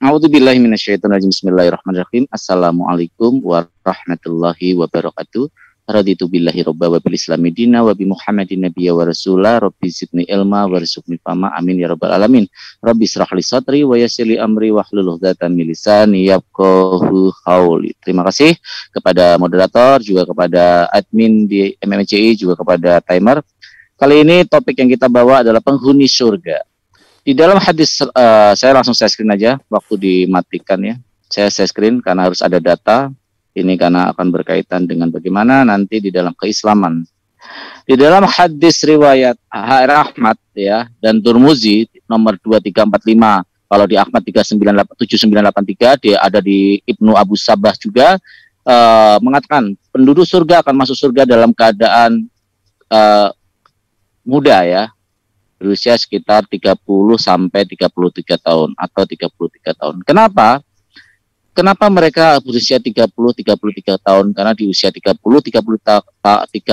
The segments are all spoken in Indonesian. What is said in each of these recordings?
A'udzubillahi minasyaitonirrajim. Bismillahirrahmanirrahim. Assalamualaikum warahmatullahi wabarakatuh. Raditu billahi robba wa bil islami dina wa bi Muhammadin nabiyya wa rasula. Rabbi zidni ilma warzuqni fahma. Amin ya rabbal alamin. Rabbi israh li sadri wa yassir li amri wahlul 'uqdatam min lisani yafqahu qauli. Terima kasih kepada moderator, juga kepada admin di MMCI, juga kepada timer. Kali ini topik yang kita bawa adalah penghuni surga. Di dalam hadis, saya screen aja, waktu dimatikan ya. Saya screen karena harus ada data. Ini karena akan berkaitan dengan bagaimana nanti di dalam keislaman. Di dalam hadis riwayat Ahmad ya dan Turmuzi nomor 2345. Kalau di Ahmad 7983, dia ada di Ibnu Abu Sabah juga, mengatakan penduduk surga akan masuk surga dalam keadaan muda ya. Berusia sekitar 30 sampai 33 tahun atau 33 tahun. Kenapa mereka berusia 33 tahun? Karena di usia 33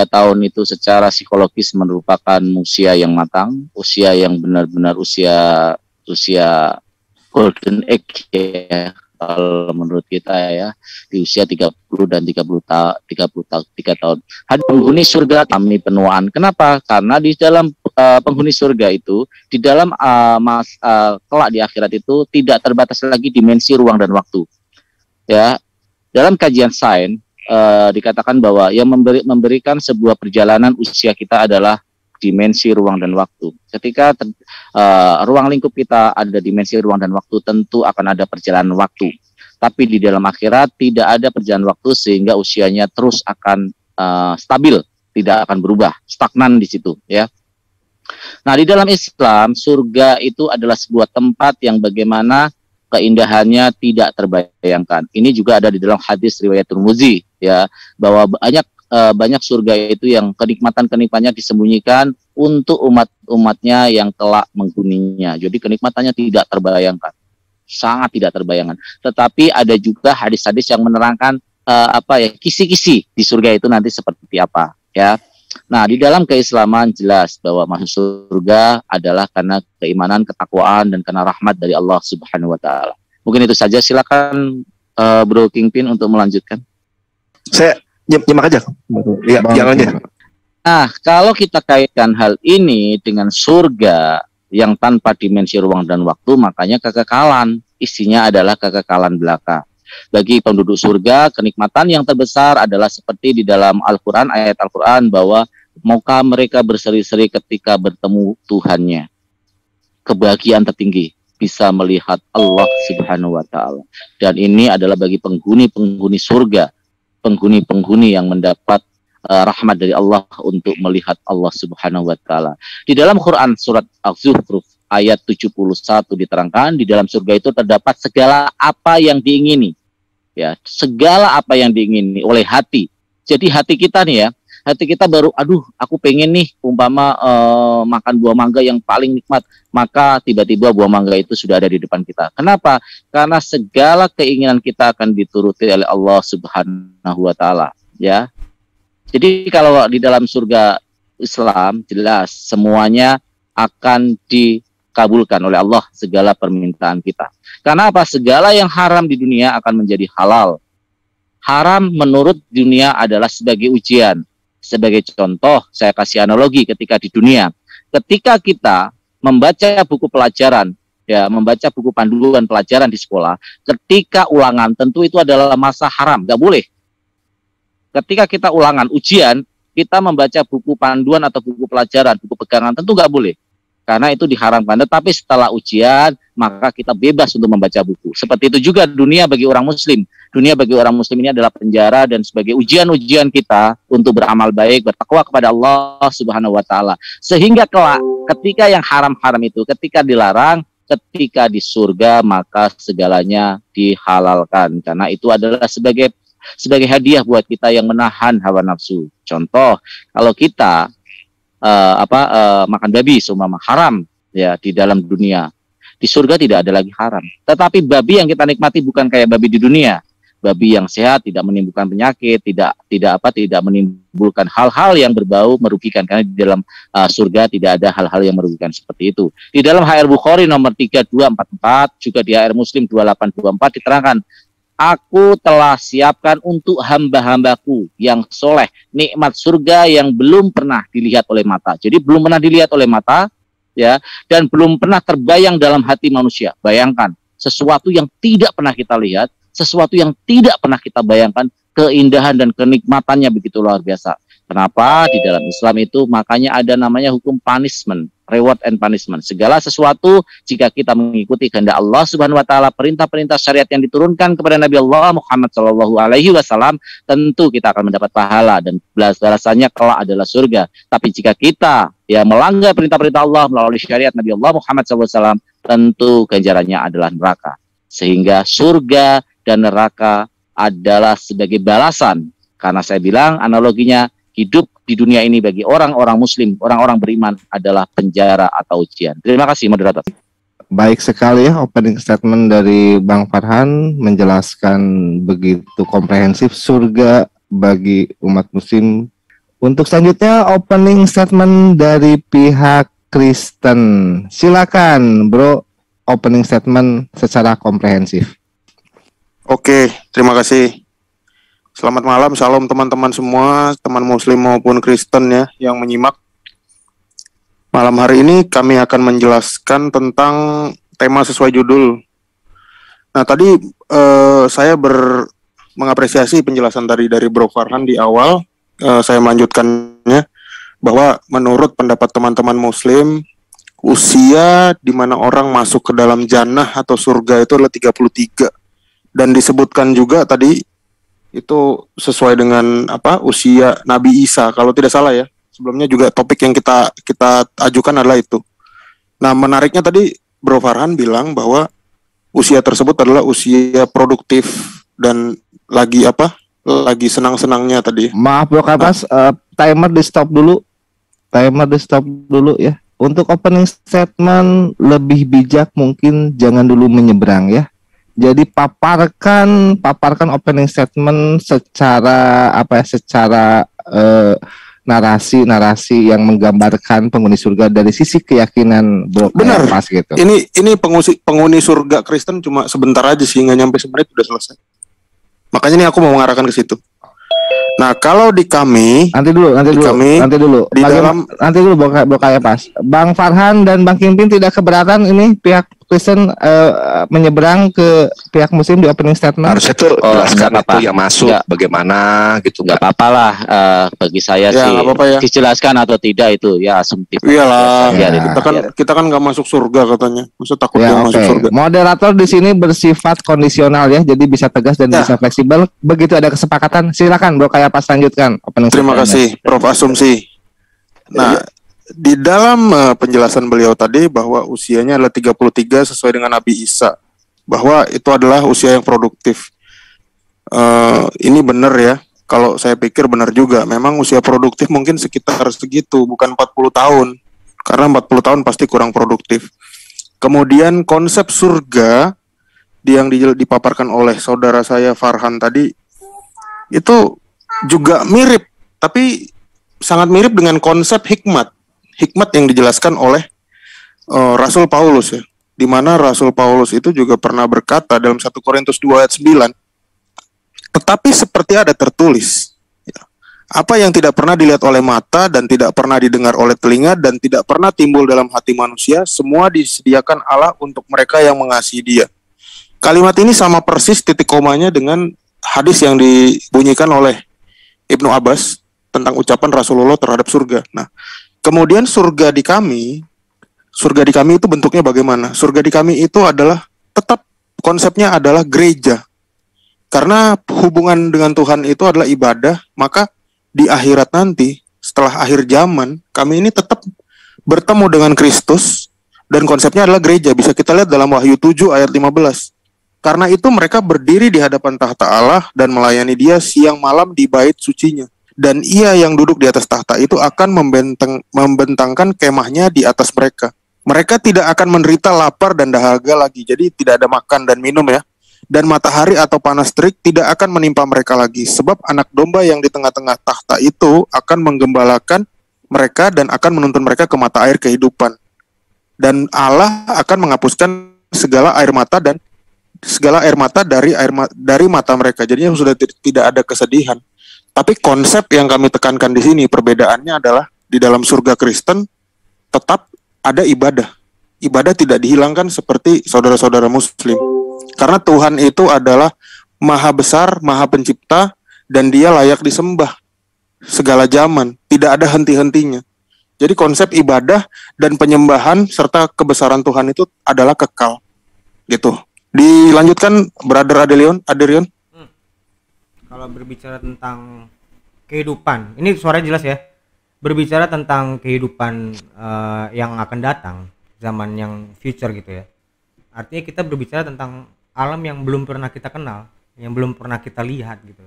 tahun itu secara psikologis merupakan usia yang matang, usia yang benar-benar usia golden age ya, kalau menurut kita ya, di usia 30 dan 33 tahun. Hadis penghuni surga kami penuaan. Kenapa? Karena di dalam penghuni surga itu, di dalam kelak di akhirat itu tidak terbatas lagi dimensi ruang dan waktu. Ya, dalam kajian sains dikatakan bahwa yang memberikan sebuah perjalanan usia kita adalah dimensi ruang dan waktu. Ketika ruang lingkup kita ada dimensi ruang dan waktu, tentu akan ada perjalanan waktu. Tapi di dalam akhirat tidak ada perjalanan waktu, sehingga usianya terus akan stabil, tidak akan berubah, stagnan di situ ya. Nah, di dalam Islam, surga itu adalah sebuah tempat yang bagaimana keindahannya tidak terbayangkan. Ini juga ada di dalam hadis riwayat Turmuzi ya, bahwa banyak surga itu yang kenikmatan-kenikmatannya disembunyikan untuk umat-umatnya yang telah menghuninya. Jadi kenikmatannya tidak terbayangkan, sangat tidak terbayangkan. Tetapi ada juga hadis-hadis yang menerangkan kisi-kisi di surga itu nanti seperti apa ya. Nah, di dalam keislaman jelas bahwa masuk surga adalah karena keimanan, ketakwaan, dan karena rahmat dari Allah Subhanahu wa Ta'ala. Mungkin itu saja. Silakan Bro Kingpin untuk melanjutkan. Saya nyimak aja. Ya, jangan aja. Nah, kalau kita kaitkan hal ini dengan surga yang tanpa dimensi ruang dan waktu, makanya kekekalan. Isinya adalah kekekalan belaka. Bagi penduduk surga, kenikmatan yang terbesar adalah seperti di dalam Al-Quran, ayat Al-Quran, bahwa maukah mereka berseri-seri ketika bertemu Tuhannya. Kebahagiaan tertinggi, bisa melihat Allah Subhanahu wa Ta'ala. Dan ini adalah bagi penghuni-penghuni surga, penghuni-penghuni yang mendapat rahmat dari Allah untuk melihat Allah Subhanahu wa Ta'ala. Di dalam Quran surat Az-Zukhruf ayat 71 diterangkan, di dalam surga itu terdapat segala apa yang diingini. Ya, segala apa yang diingini oleh hati. Jadi hati kita nih ya, hati kita baru, aku pengen nih umpama makan buah mangga yang paling nikmat, maka tiba-tiba buah mangga itu sudah ada di depan kita. Kenapa? Karena segala keinginan kita akan dituruti oleh Allah Subhanahu wa Ta'ala ya. Jadi kalau di dalam surga Islam jelas semuanya akan dikabulkan oleh Allah, segala permintaan kita. Karena apa? Segala yang haram di dunia akan menjadi halal. Haram menurut dunia adalah sebagai ujian. Sebagai contoh, saya kasih analogi ketika di dunia. Ketika kita membaca buku pelajaran, ya, membaca buku panduan pelajaran di sekolah, ketika ulangan tentu itu adalah masa haram, nggak boleh. Ketika kita ulangan ujian, kita membaca buku panduan atau buku pelajaran, buku pegangan, tentu nggak boleh. Karena itu diharamkan. Tetapi setelah ujian, maka kita bebas untuk membaca buku. Seperti itu juga dunia bagi orang muslim. Dunia bagi orang muslim ini adalah penjara dan sebagai ujian-ujian kita untuk beramal baik, bertakwa kepada Allah Subhanahu wa Ta'ala. Sehingga kelak ketika yang haram-haram itu, ketika dilarang, ketika di surga, maka segalanya dihalalkan. Karena itu adalah sebagai hadiah buat kita yang menahan hawa nafsu. Contoh, kalau kita makan babi seumpama haram ya di dalam dunia, di surga tidak ada lagi haram. Tetapi babi yang kita nikmati bukan kayak babi di dunia. babi yang sehat, tidak menimbulkan penyakit, tidak menimbulkan hal-hal yang berbau merugikan, karena di dalam surga tidak ada hal-hal yang merugikan seperti itu. Di dalam HR Bukhari nomor 3244, juga di HR Muslim 2824 diterangkan, aku telah siapkan untuk hamba-hambaku yang soleh nikmat surga yang belum pernah dilihat oleh mata. Jadi belum pernah dilihat oleh mata, ya, dan belum pernah terbayang dalam hati manusia. Bayangkan, sesuatu yang tidak pernah kita lihat, sesuatu yang tidak pernah kita bayangkan, keindahan dan kenikmatannya begitu luar biasa. Kenapa? Di dalam Islam itu makanya ada namanya hukum punishment, reward and punishment. Segala sesuatu jika kita mengikuti kehendak Allah Subhanahu wa taala, perintah-perintah syariat yang diturunkan kepada Nabi Allah Muhammad sallallahu alaihi wasallam, tentu kita akan mendapat pahala dan balasannya kelak adalah surga. Tapi jika kita melanggar perintah-perintah Allah melalui syariat Nabi Allah Muhammad sallallahu alaihi wasallam, tentu ganjarannya adalah neraka. Sehingga surga dan neraka adalah sebagai balasan. Karena saya bilang analoginya, hidup di dunia ini bagi orang-orang muslim, orang-orang beriman adalah penjara atau ujian. Terima kasih moderator. Baik sekali ya opening statement dari Bang Farhan, menjelaskan begitu komprehensif surga bagi umat muslim. Untuk selanjutnya opening statement dari pihak Kristen. Silakan Bro, opening statement secara komprehensif. Oke, terima kasih. Selamat malam, salam teman-teman semua, teman muslim maupun Kristen ya yang menyimak. Malam hari ini kami akan menjelaskan tentang tema sesuai judul. Nah tadi saya mengapresiasi penjelasan dari Bro Farhan di awal. Saya melanjutkannya bahwa menurut pendapat teman-teman muslim, usia di mana orang masuk ke dalam jannah atau surga itu adalah 33. Dan disebutkan juga tadi itu sesuai dengan usia Nabi Isa kalau tidak salah ya. Sebelumnya juga topik yang kita ajukan adalah itu. Nah, menariknya tadi Bro Farhan bilang bahwa usia tersebut adalah usia produktif dan lagi senang-senangnya tadi. Maaf Bro Kapas, timer di stop dulu. Ya. Untuk opening statement lebih bijak mungkin jangan dulu menyeberang ya. Jadi paparkan opening statement secara narasi yang menggambarkan penghuni surga dari sisi keyakinan Bro. Benar. Pas gitu. Ini penghuni surga Kristen cuma sebentar aja sih, nggak nyampe semenit udah selesai. Makanya ini aku mau mengarahkan ke situ. Nah, kalau di kami nanti dulu Bro Pas. Bang Farhan dan Bang Kimpin tidak keberatan ini pihak Kristen menyeberang ke pihak muslim di opening statement. Harusnya tuh jelaskan itu yang masuk bagaimana gitu. Nggak apa-apa lah, bagi saya sih ya. Dijelaskan atau tidak itu ya asumtif. Iyalah, kita kan nggak masuk surga katanya. Masa takut masuk surga. Moderator di sini bersifat kondisional ya, jadi bisa tegas dan bisa fleksibel. Begitu ada kesepakatan, silakan Bro Kaya Pas lanjutkan opening statement. Terima kasih Prof Asumsi. Nah, di dalam penjelasan beliau tadi bahwa usianya adalah 33 sesuai dengan Nabi Isa, bahwa itu adalah usia yang produktif. Ini benar ya, kalau saya pikir benar juga. Memang usia produktif mungkin sekitar segitu, bukan 40 tahun. Karena 40 tahun pasti kurang produktif. Kemudian konsep surga yang dipaparkan oleh saudara saya Farhan tadi, itu juga mirip, tapi sangat mirip dengan konsep hikmat yang dijelaskan oleh Rasul Paulus ya, di mana Rasul Paulus itu juga pernah berkata dalam 1 Korintus 2 ayat 9, tetapi seperti ada tertulis ya, apa yang tidak pernah dilihat oleh mata dan tidak pernah didengar oleh telinga dan tidak pernah timbul dalam hati manusia, semua disediakan Allah untuk mereka yang mengasihi Dia. Kalimat ini sama persis titik komanya dengan hadis yang dibunyikan oleh Ibnu Abbas tentang ucapan Rasulullah terhadap surga. Nah, kemudian surga di kami itu bentuknya bagaimana? Surga di kami itu adalah tetap konsepnya adalah gereja. Karena hubungan dengan Tuhan itu adalah ibadah, maka di akhirat nanti, setelah akhir zaman, kami ini tetap bertemu dengan Kristus dan konsepnya adalah gereja. Bisa kita lihat dalam Wahyu 7 ayat 15. Karena itu mereka berdiri di hadapan tahta Allah dan melayani Dia siang malam di bait sucinya. Dan Ia yang duduk di atas tahta itu akan membentangkan kemahnya di atas mereka. Mereka tidak akan menderita lapar dan dahaga lagi. Jadi tidak ada makan dan minum ya. dan matahari atau panas terik tidak akan menimpa mereka lagi, sebab anak domba yang di tengah-tengah tahta itu akan menggembalakan mereka dan akan menuntun mereka ke mata air kehidupan. Dan Allah akan menghapuskan segala air mata dari mata mereka. Jadinya sudah tidak ada kesedihan. Tapi konsep yang kami tekankan di sini perbedaannya adalah di dalam surga Kristen tetap ada ibadah. Ibadah tidak dihilangkan seperti saudara-saudara Muslim. Karena Tuhan itu adalah Maha Besar, Maha Pencipta, dan Dia layak disembah segala zaman. Tidak ada henti-hentinya. Jadi konsep ibadah dan penyembahan serta kebesaran Tuhan itu adalah kekal. Gitu. Dilanjutkan, Brother Adrian. Kalau berbicara tentang kehidupan, ini suaranya jelas ya. Berbicara tentang kehidupan yang akan datang, zaman yang future gitu ya. Artinya kita berbicara tentang alam yang belum pernah kita kenal, yang belum pernah kita lihat gitu.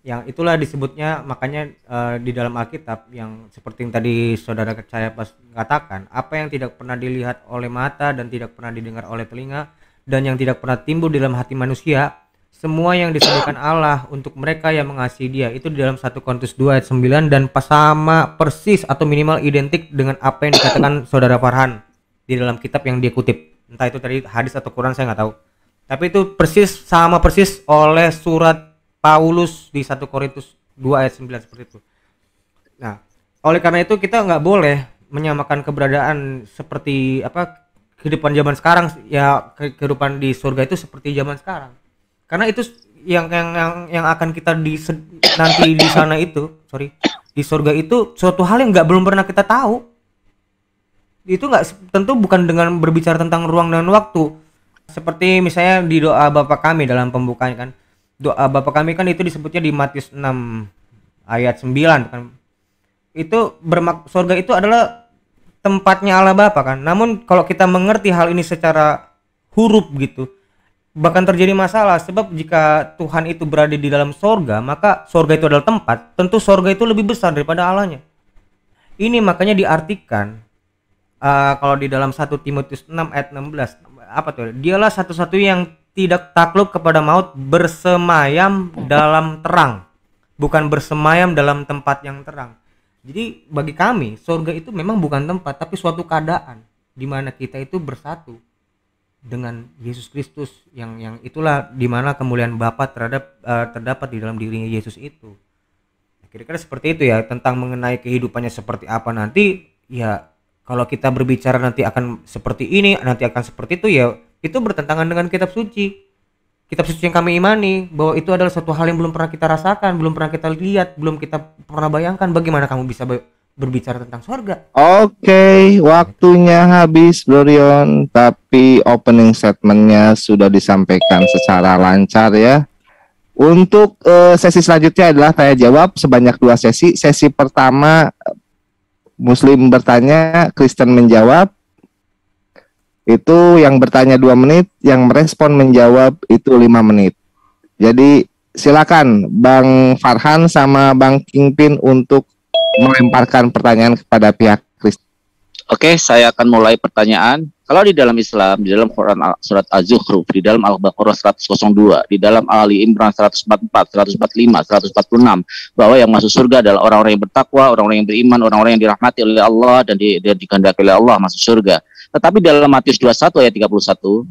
Yang itulah disebutnya, makanya di dalam Alkitab yang seperti yang tadi saudara saya pas katakan, apa yang tidak pernah dilihat oleh mata dan tidak pernah didengar oleh telinga dan yang tidak pernah timbul di dalam hati manusia, semua yang disediakan Allah untuk mereka yang mengasihi Dia. Itu di dalam 1 Korintus 2 ayat 9 dan sama persis atau minimal identik dengan apa yang dikatakan saudara Farhan di dalam kitab yang dia kutip. Entah itu tadi hadis atau Quran, saya nggak tahu. Tapi itu sama persis oleh surat Paulus di 1 Korintus 2 ayat 9 seperti itu. Nah, oleh karena itu kita nggak boleh menyamakan keberadaan seperti apa kehidupan zaman sekarang ya, kehidupan di surga itu seperti zaman sekarang. Karena itu yang akan kita nanti di sana itu, di surga itu suatu hal yang belum pernah kita tahu. Itu tentu bukan dengan berbicara tentang ruang dan waktu. Seperti misalnya di doa Bapa kami dalam pembukaan kan. Doa Bapa kami kan itu disebutnya di Matius 6 ayat 9 kan. Itu surga itu adalah tempatnya Allah Bapa kan. Namun kalau kita mengerti hal ini secara huruf gitu, bahkan terjadi masalah, sebab jika Tuhan itu berada di dalam surga, maka surga itu adalah tempat, tentu surga itu lebih besar daripada Allahnya. Ini makanya diartikan kalau di dalam 1 Timotius 6 ayat 16 apa tuh? Dialah satu-satu yang tidak takluk kepada maut, bersemayam dalam terang, bukan bersemayam dalam tempat yang terang. Jadi bagi kami surga itu memang bukan tempat, tapi suatu keadaan di mana kita itu bersatu dengan Yesus Kristus, yang itulah di mana kemuliaan Bapa terdapat di dalam dirinya Yesus itu. Kira-kira seperti itu ya, tentang mengenai kehidupannya seperti apa nanti ya. Kalau kita berbicara nanti akan seperti ini, nanti akan seperti itu ya, itu bertentangan dengan kitab suci. Kitab suci yang kami imani bahwa itu adalah suatu hal yang belum pernah kita rasakan, belum pernah kita lihat, belum kita pernah bayangkan. Bagaimana kamu bisa berbicara tentang surga? Oke, waktunya habis, Glorion. Tapi opening statementnya sudah disampaikan secara lancar ya. Untuk sesi selanjutnya adalah tanya jawab sebanyak 2 sesi. Sesi pertama Muslim bertanya, Kristen menjawab. Itu yang bertanya 2 menit, yang merespon menjawab itu 5 menit. Jadi silakan Bang Farhan sama Bang Kingpin untuk melemparkan pertanyaan kepada pihak Kristen. Oke, saya akan mulai pertanyaan. Kalau di dalam Islam, di dalam Quran surat Az-Zukhruf, di dalam Al-Baqarah 102, di dalam Ali Imran 144, 145, 146, bahwa yang masuk surga adalah orang-orang yang bertakwa, orang-orang yang beriman, orang-orang yang dirahmati oleh Allah dan dikehendaki oleh Allah masuk surga. Tetapi dalam Matius 21 ayat 31,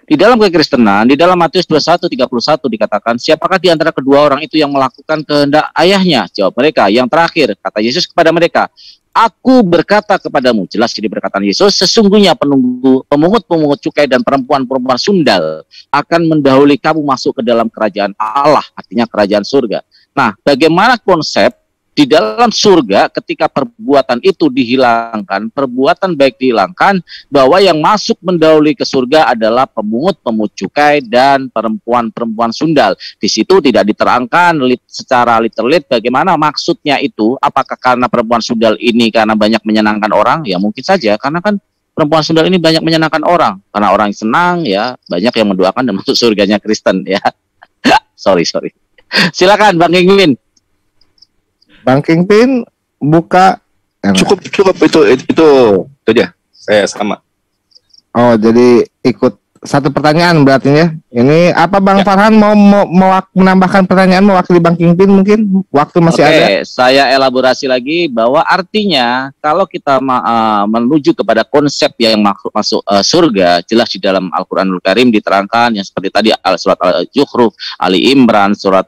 di dalam kekristenan, di dalam Matius 21 31 dikatakan, siapakah di antara kedua orang itu yang melakukan kehendak ayahnya? Jawab mereka, yang terakhir. Kata Yesus kepada mereka, Aku berkata kepadamu, jelas jadi perkataan Yesus, sesungguhnya pemungut-pemungut cukai dan perempuan-perempuan sundal akan mendahului kamu masuk ke dalam kerajaan Allah, artinya kerajaan surga. Nah, bagaimana konsep di dalam surga ketika perbuatan itu dihilangkan, perbuatan baik dihilangkan, bahwa yang masuk mendahului ke surga adalah pemungut-pemungut cukai dan perempuan-perempuan sundal. Di situ tidak diterangkan secara literal bagaimana maksudnya itu. Apakah karena perempuan sundal ini karena banyak menyenangkan orang? Ya mungkin saja, karena kan perempuan sundal ini banyak menyenangkan orang. Karena orang senang ya, banyak yang mendoakan dan masuk surganya Kristen ya. sorry. Silakan Bang Kingpin. Bang Kingpin buka. Cukup itu aja. Saya sama. Oh, jadi ikut satu pertanyaan berarti ya. Ini apa Bang Ya. Farhan mau menambahkan pertanyaan mewakili Bang Kingpin mungkin? Waktu masih Oke, ada. saya elaborasi lagi bahwa artinya kalau kita menuju kepada konsep yang masuk surga, jelas di dalam Al-Qur'anul Karim diterangkan yang seperti tadi surat Al-Zukhruf, Ali Imran, surat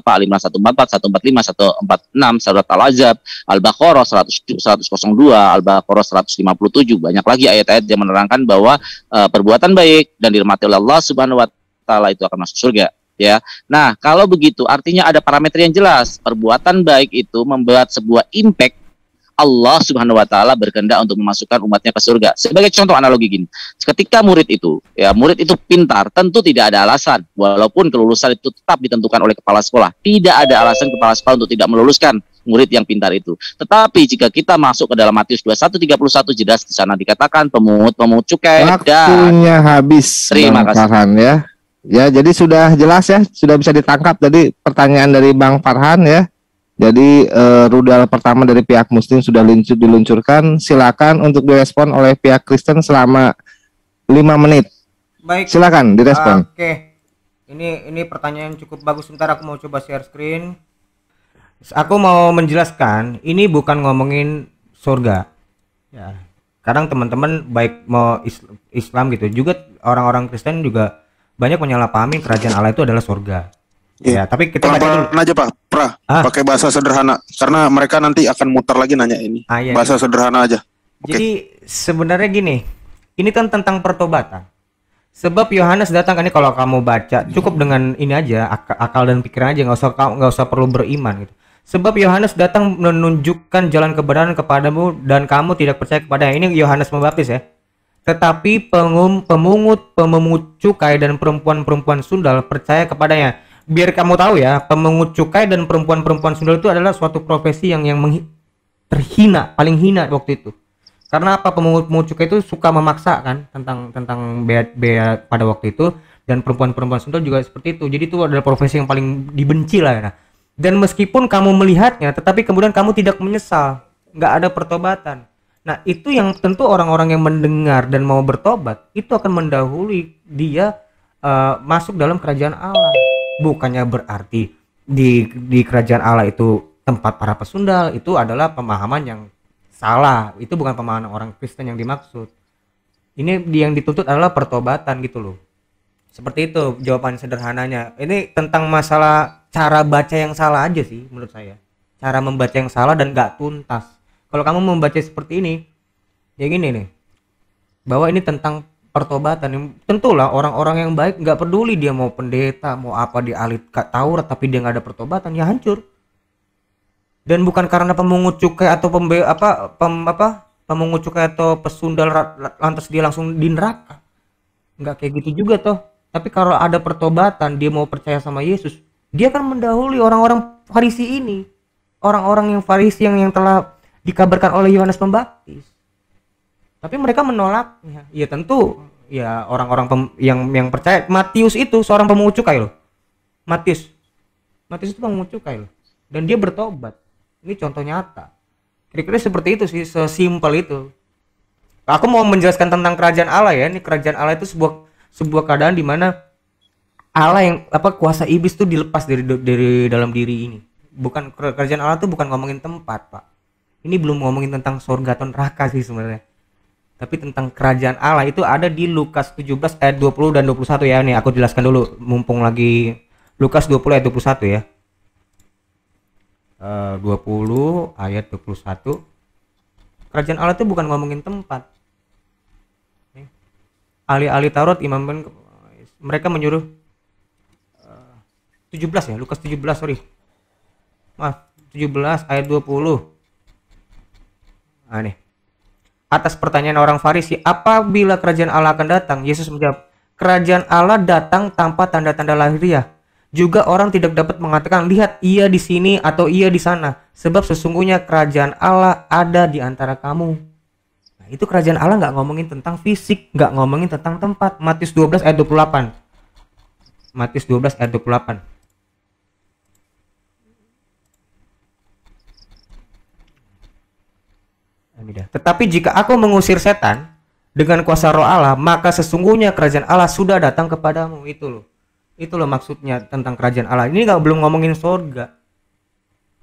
Ali Imran 144, 145, 146, surat Al-Azab, Al-Baqarah 102, Al-Baqarah 157, banyak lagi ayat-ayat yang menerangkan bahwa perbuatan baik dan dirahmati oleh Allah Subhanahu wa taala itu akan masuk surga. Ya, nah kalau begitu artinya ada parameter yang jelas. Perbuatan baik itu membuat sebuah impact. Allah Subhanahu wa taala berkehendak untuk memasukkan umatnya ke surga. Sebagai contoh analogi gini, ketika murid itu pintar, tentu tidak ada alasan walaupun kelulusan itu tetap ditentukan oleh kepala sekolah. Tidak ada alasan kepala sekolah untuk tidak meluluskan murid yang pintar itu. Tetapi jika kita masuk ke dalam Matius 21:31 jelas di sana dikatakan pemungut cukai dan Waktunya habis Terima Bang kasih. Farhan ya. Ya, jadi sudah jelas ya, sudah bisa ditangkap tadi pertanyaan dari Bang Farhan ya. Jadi rudal pertama dari pihak Muslim sudah diluncurkan. Silakan untuk direspon oleh pihak Kristen selama 5 menit. Baik. Silakan direspon. Oke. Ini pertanyaan cukup bagus. Sebentar aku mau coba share screen. Aku mau menjelaskan, ini bukan ngomongin surga. Ya. Kadang teman-teman baik mau Islam gitu, juga orang-orang Kristen juga banyak menyalahpahami kerajaan Allah itu adalah surga. Iya. Ya, tapi kita baca dulu. Pelan-pelan aja Pak, pakai bahasa sederhana karena mereka nanti akan muter lagi nanya ini. Iya, Bahasa sederhana aja. Jadi sebenarnya gini, ini kan tentang pertobatan. Sebab Yohanes datang, ini kalau kamu baca cukup dengan ini aja, akal dan pikiran aja, nggak usah perlu beriman gitu. Sebab Yohanes datang menunjukkan jalan kebenaran kepadamu dan kamu tidak percaya kepadanya. Ini Yohanes Pembaptis ya. Tetapi pemungut cukai dan perempuan-perempuan sundal percaya kepadanya. Biar kamu tahu ya, pemungut cukai dan perempuan-perempuan sundal itu adalah suatu profesi yang terhina, paling hina waktu itu. Karena apa? Pemungut cukai itu suka memaksa kan tentang bea pada waktu itu, dan perempuan-perempuan sundal juga seperti itu. Jadi itu adalah profesi yang paling dibenci lah ya. Dan meskipun kamu melihatnya, tetapi kemudian kamu tidak menyesal, nggak ada pertobatan. Nah, itu yang tentu orang-orang yang mendengar dan mau bertobat itu akan mendahului dia masuk dalam kerajaan Allah. Bukannya berarti di kerajaan Allah itu tempat para pesundal, itu adalah pemahaman yang salah. Itu bukan pemahaman orang Kristen yang dimaksud. Ini yang dituntut adalah pertobatan gitu loh. Seperti itu jawaban sederhananya. Ini tentang masalah cara baca yang salah aja sih menurut saya. Cara membaca yang salah dan gak tuntas. Kalau kamu membaca seperti ini, ya gini nih, bahwa ini tentang pertobatan. Tentulah orang-orang yang baik nggak peduli dia mau pendeta, mau apa di ahli Taurat, tapi dia nggak ada pertobatan, ya hancur. Dan bukan karena pemungut cukai atau pemungut cukai atau pesundal lantas dia langsung di neraka. Nggak kayak gitu juga toh. Tapi kalau ada pertobatan, dia mau percaya sama Yesus, dia akan mendahului orang-orang Farisi ini, orang-orang yang Farisi yang telah dikabarkan oleh Yohanes Pembaptis. Tapi mereka menolaknya. Ya tentu ya orang-orang yang percaya. Matius itu seorang pemungut cukai loh. Matius itu pemungut cukai loh. Dan dia bertobat. Ini contoh nyata. Kira-kira seperti itu sih, sesimpel itu. Aku mau menjelaskan tentang kerajaan Allah ya. Ini kerajaan Allah itu sebuah keadaan di mana Allah yang kuasa iblis itu dilepas dari dalam diri ini. Bukan kerajaan Allah itu bukan ngomongin tempat, Pak. Ini belum ngomongin tentang surga atau neraka sih sebenarnya. Tapi tentang kerajaan Allah itu ada di Lukas 17 ayat 20 dan 21 ya. Nih aku jelaskan dulu mumpung lagi Lukas 20 ayat 21 ya. 20 ayat 21. Kerajaan Allah itu bukan ngomongin tempat. Ahli-ahli Taurat, imam mereka menyuruh 17 ya, Lukas 17 sorry. Maaf, 17 ayat 20. Nah nih. Atas pertanyaan orang Farisi, apabila kerajaan Allah akan datang? Yesus menjawab, kerajaan Allah datang tanpa tanda-tanda lahiriah. Juga orang tidak dapat mengatakan, lihat ia di sini atau ia di sana. Sebab sesungguhnya kerajaan Allah ada di antara kamu. Nah, itu kerajaan Allah nggak ngomongin tentang fisik, nggak ngomongin tentang tempat. Matius 12 ayat 28. Matius 12 ayat 28. Tetapi jika aku mengusir setan dengan kuasa Roh Allah, maka sesungguhnya kerajaan Allah sudah datang kepadamu. Itu loh maksudnya tentang kerajaan Allah. Ini belum ngomongin surga.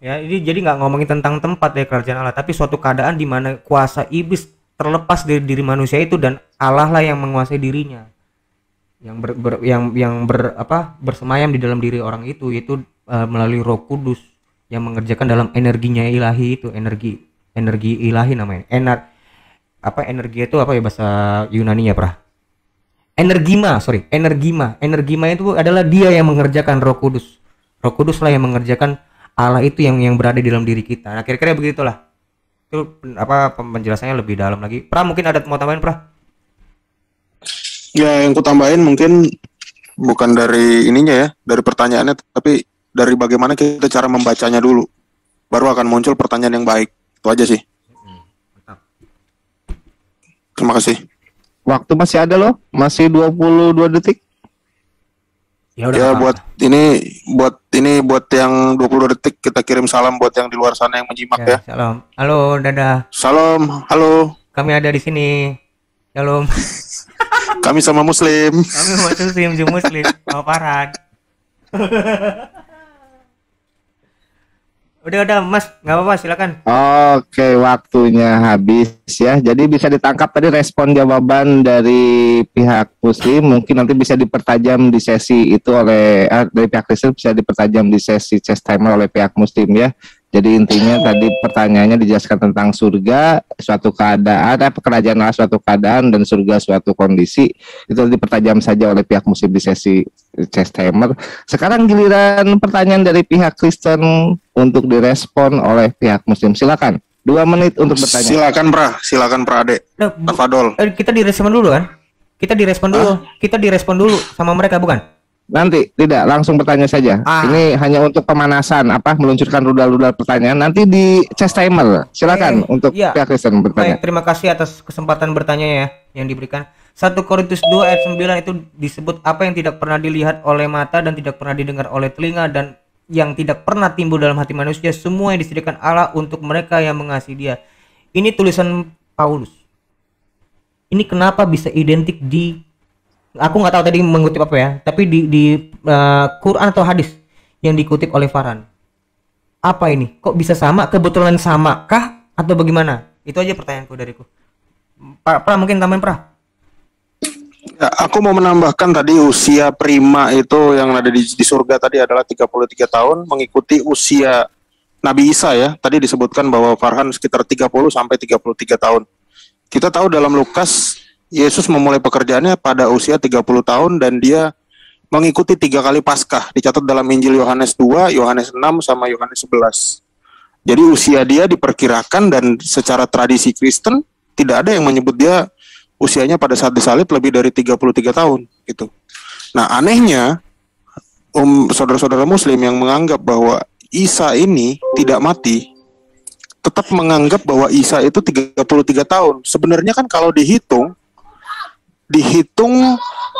Ya, ini jadi nggak ngomongin tentang tempat ya kerajaan Allah, tapi suatu keadaan di mana kuasa iblis terlepas dari diri manusia itu dan Allah lah yang menguasai dirinya. Yang bersemayam di dalam diri orang itu, yaitu melalui Roh Kudus yang mengerjakan dalam energinya ilahi itu, energi ilahi namanya. Energi itu apa ya bahasa Yunani ya, Prah? Energima itu adalah dia yang mengerjakan Roh Kudus. Roh Kudus lah yang mengerjakan Allah itu yang berada di dalam diri kita. Nah, kira-kira begitulah. Itu penjelasannya lebih dalam lagi. Prah, mungkin ada mau tambahin, Prah? Ya, yang ku tambahin mungkin bukan dari ininya ya, dari pertanyaannya, tapi dari bagaimana kita cara membacanya dulu. Baru akan muncul pertanyaan yang baik. Itu aja sih. Terima kasih. Waktu masih ada loh, masih 22 detik. Ya buat yang 22 detik kita kirim salam buat yang di luar sana yang menyimak ya. Salam. Halo, dadah. Salam, halo. Kami ada di sini. Shalom. Kami sama Muslim. Kami Muslim, sama Farhan. Udah Mas, nggak apa-apa, silakan. Oke, waktunya habis ya. Jadi bisa ditangkap tadi respon jawaban dari pihak Muslim, mungkin nanti bisa dipertajam di sesi itu oleh dari pihak Kristen, bisa dipertajam di sesi chest timer oleh pihak Muslim ya. Jadi intinya tadi pertanyaannya dijelaskan tentang surga, suatu keadaan, kerajaan Allah suatu keadaan, dan surga suatu kondisi. Itu dipertajam saja oleh pihak Muslim di sesi chest timer. Sekarang giliran pertanyaan dari pihak Kristen untuk direspon oleh pihak Muslim. Silakan, 2 menit untuk bertanya. Silakan Ade. Tafadol. Kita direspon dulu kan? Kita direspon dulu sama mereka, bukan? Nanti tidak, langsung bertanya saja. Ini hanya untuk pemanasan, meluncurkan rudal-rudal pertanyaan. Nanti di chest timer. Silakan untuk pihak Kristen bertanya. Baik, terima kasih atas kesempatan bertanya ya yang diberikan. 1 Korintus 2 ayat 9 itu disebut apa yang tidak pernah dilihat oleh mata dan tidak pernah didengar oleh telinga dan yang tidak pernah timbul dalam hati manusia, semua yang disediakan Allah untuk mereka yang mengasihi Dia. Ini tulisan Paulus. Ini kenapa bisa identik di, aku nggak tahu tadi mengutip apa ya, tapi di Quran atau hadis yang dikutip oleh Farhan. Apa ini? Kok bisa sama? Kebetulan sama kah? Atau bagaimana? Itu aja pertanyaanku dariku. Pra mungkin tambahin Pra. Ya, aku mau menambahkan tadi usia prima itu yang ada di surga tadi adalah 33 tahun, mengikuti usia Nabi Isa ya. Tadi disebutkan bahwa Farhan sekitar 30 sampai 33 tahun. Kita tahu dalam Lukas, Yesus memulai pekerjaannya pada usia 30 tahun dan dia mengikuti 3 kali Paskah. Dicatat dalam Injil Yohanes 2, Yohanes 6, sama Yohanes 11. Jadi usia dia diperkirakan dan secara tradisi Kristen tidak ada yang menyebut dia usianya pada saat disalib lebih dari 33 tahun gitu. Nah, anehnya saudara-saudara Muslim yang menganggap bahwa Isa ini tidak mati tetap menganggap bahwa Isa itu 33 tahun. Sebenarnya kan kalau dihitung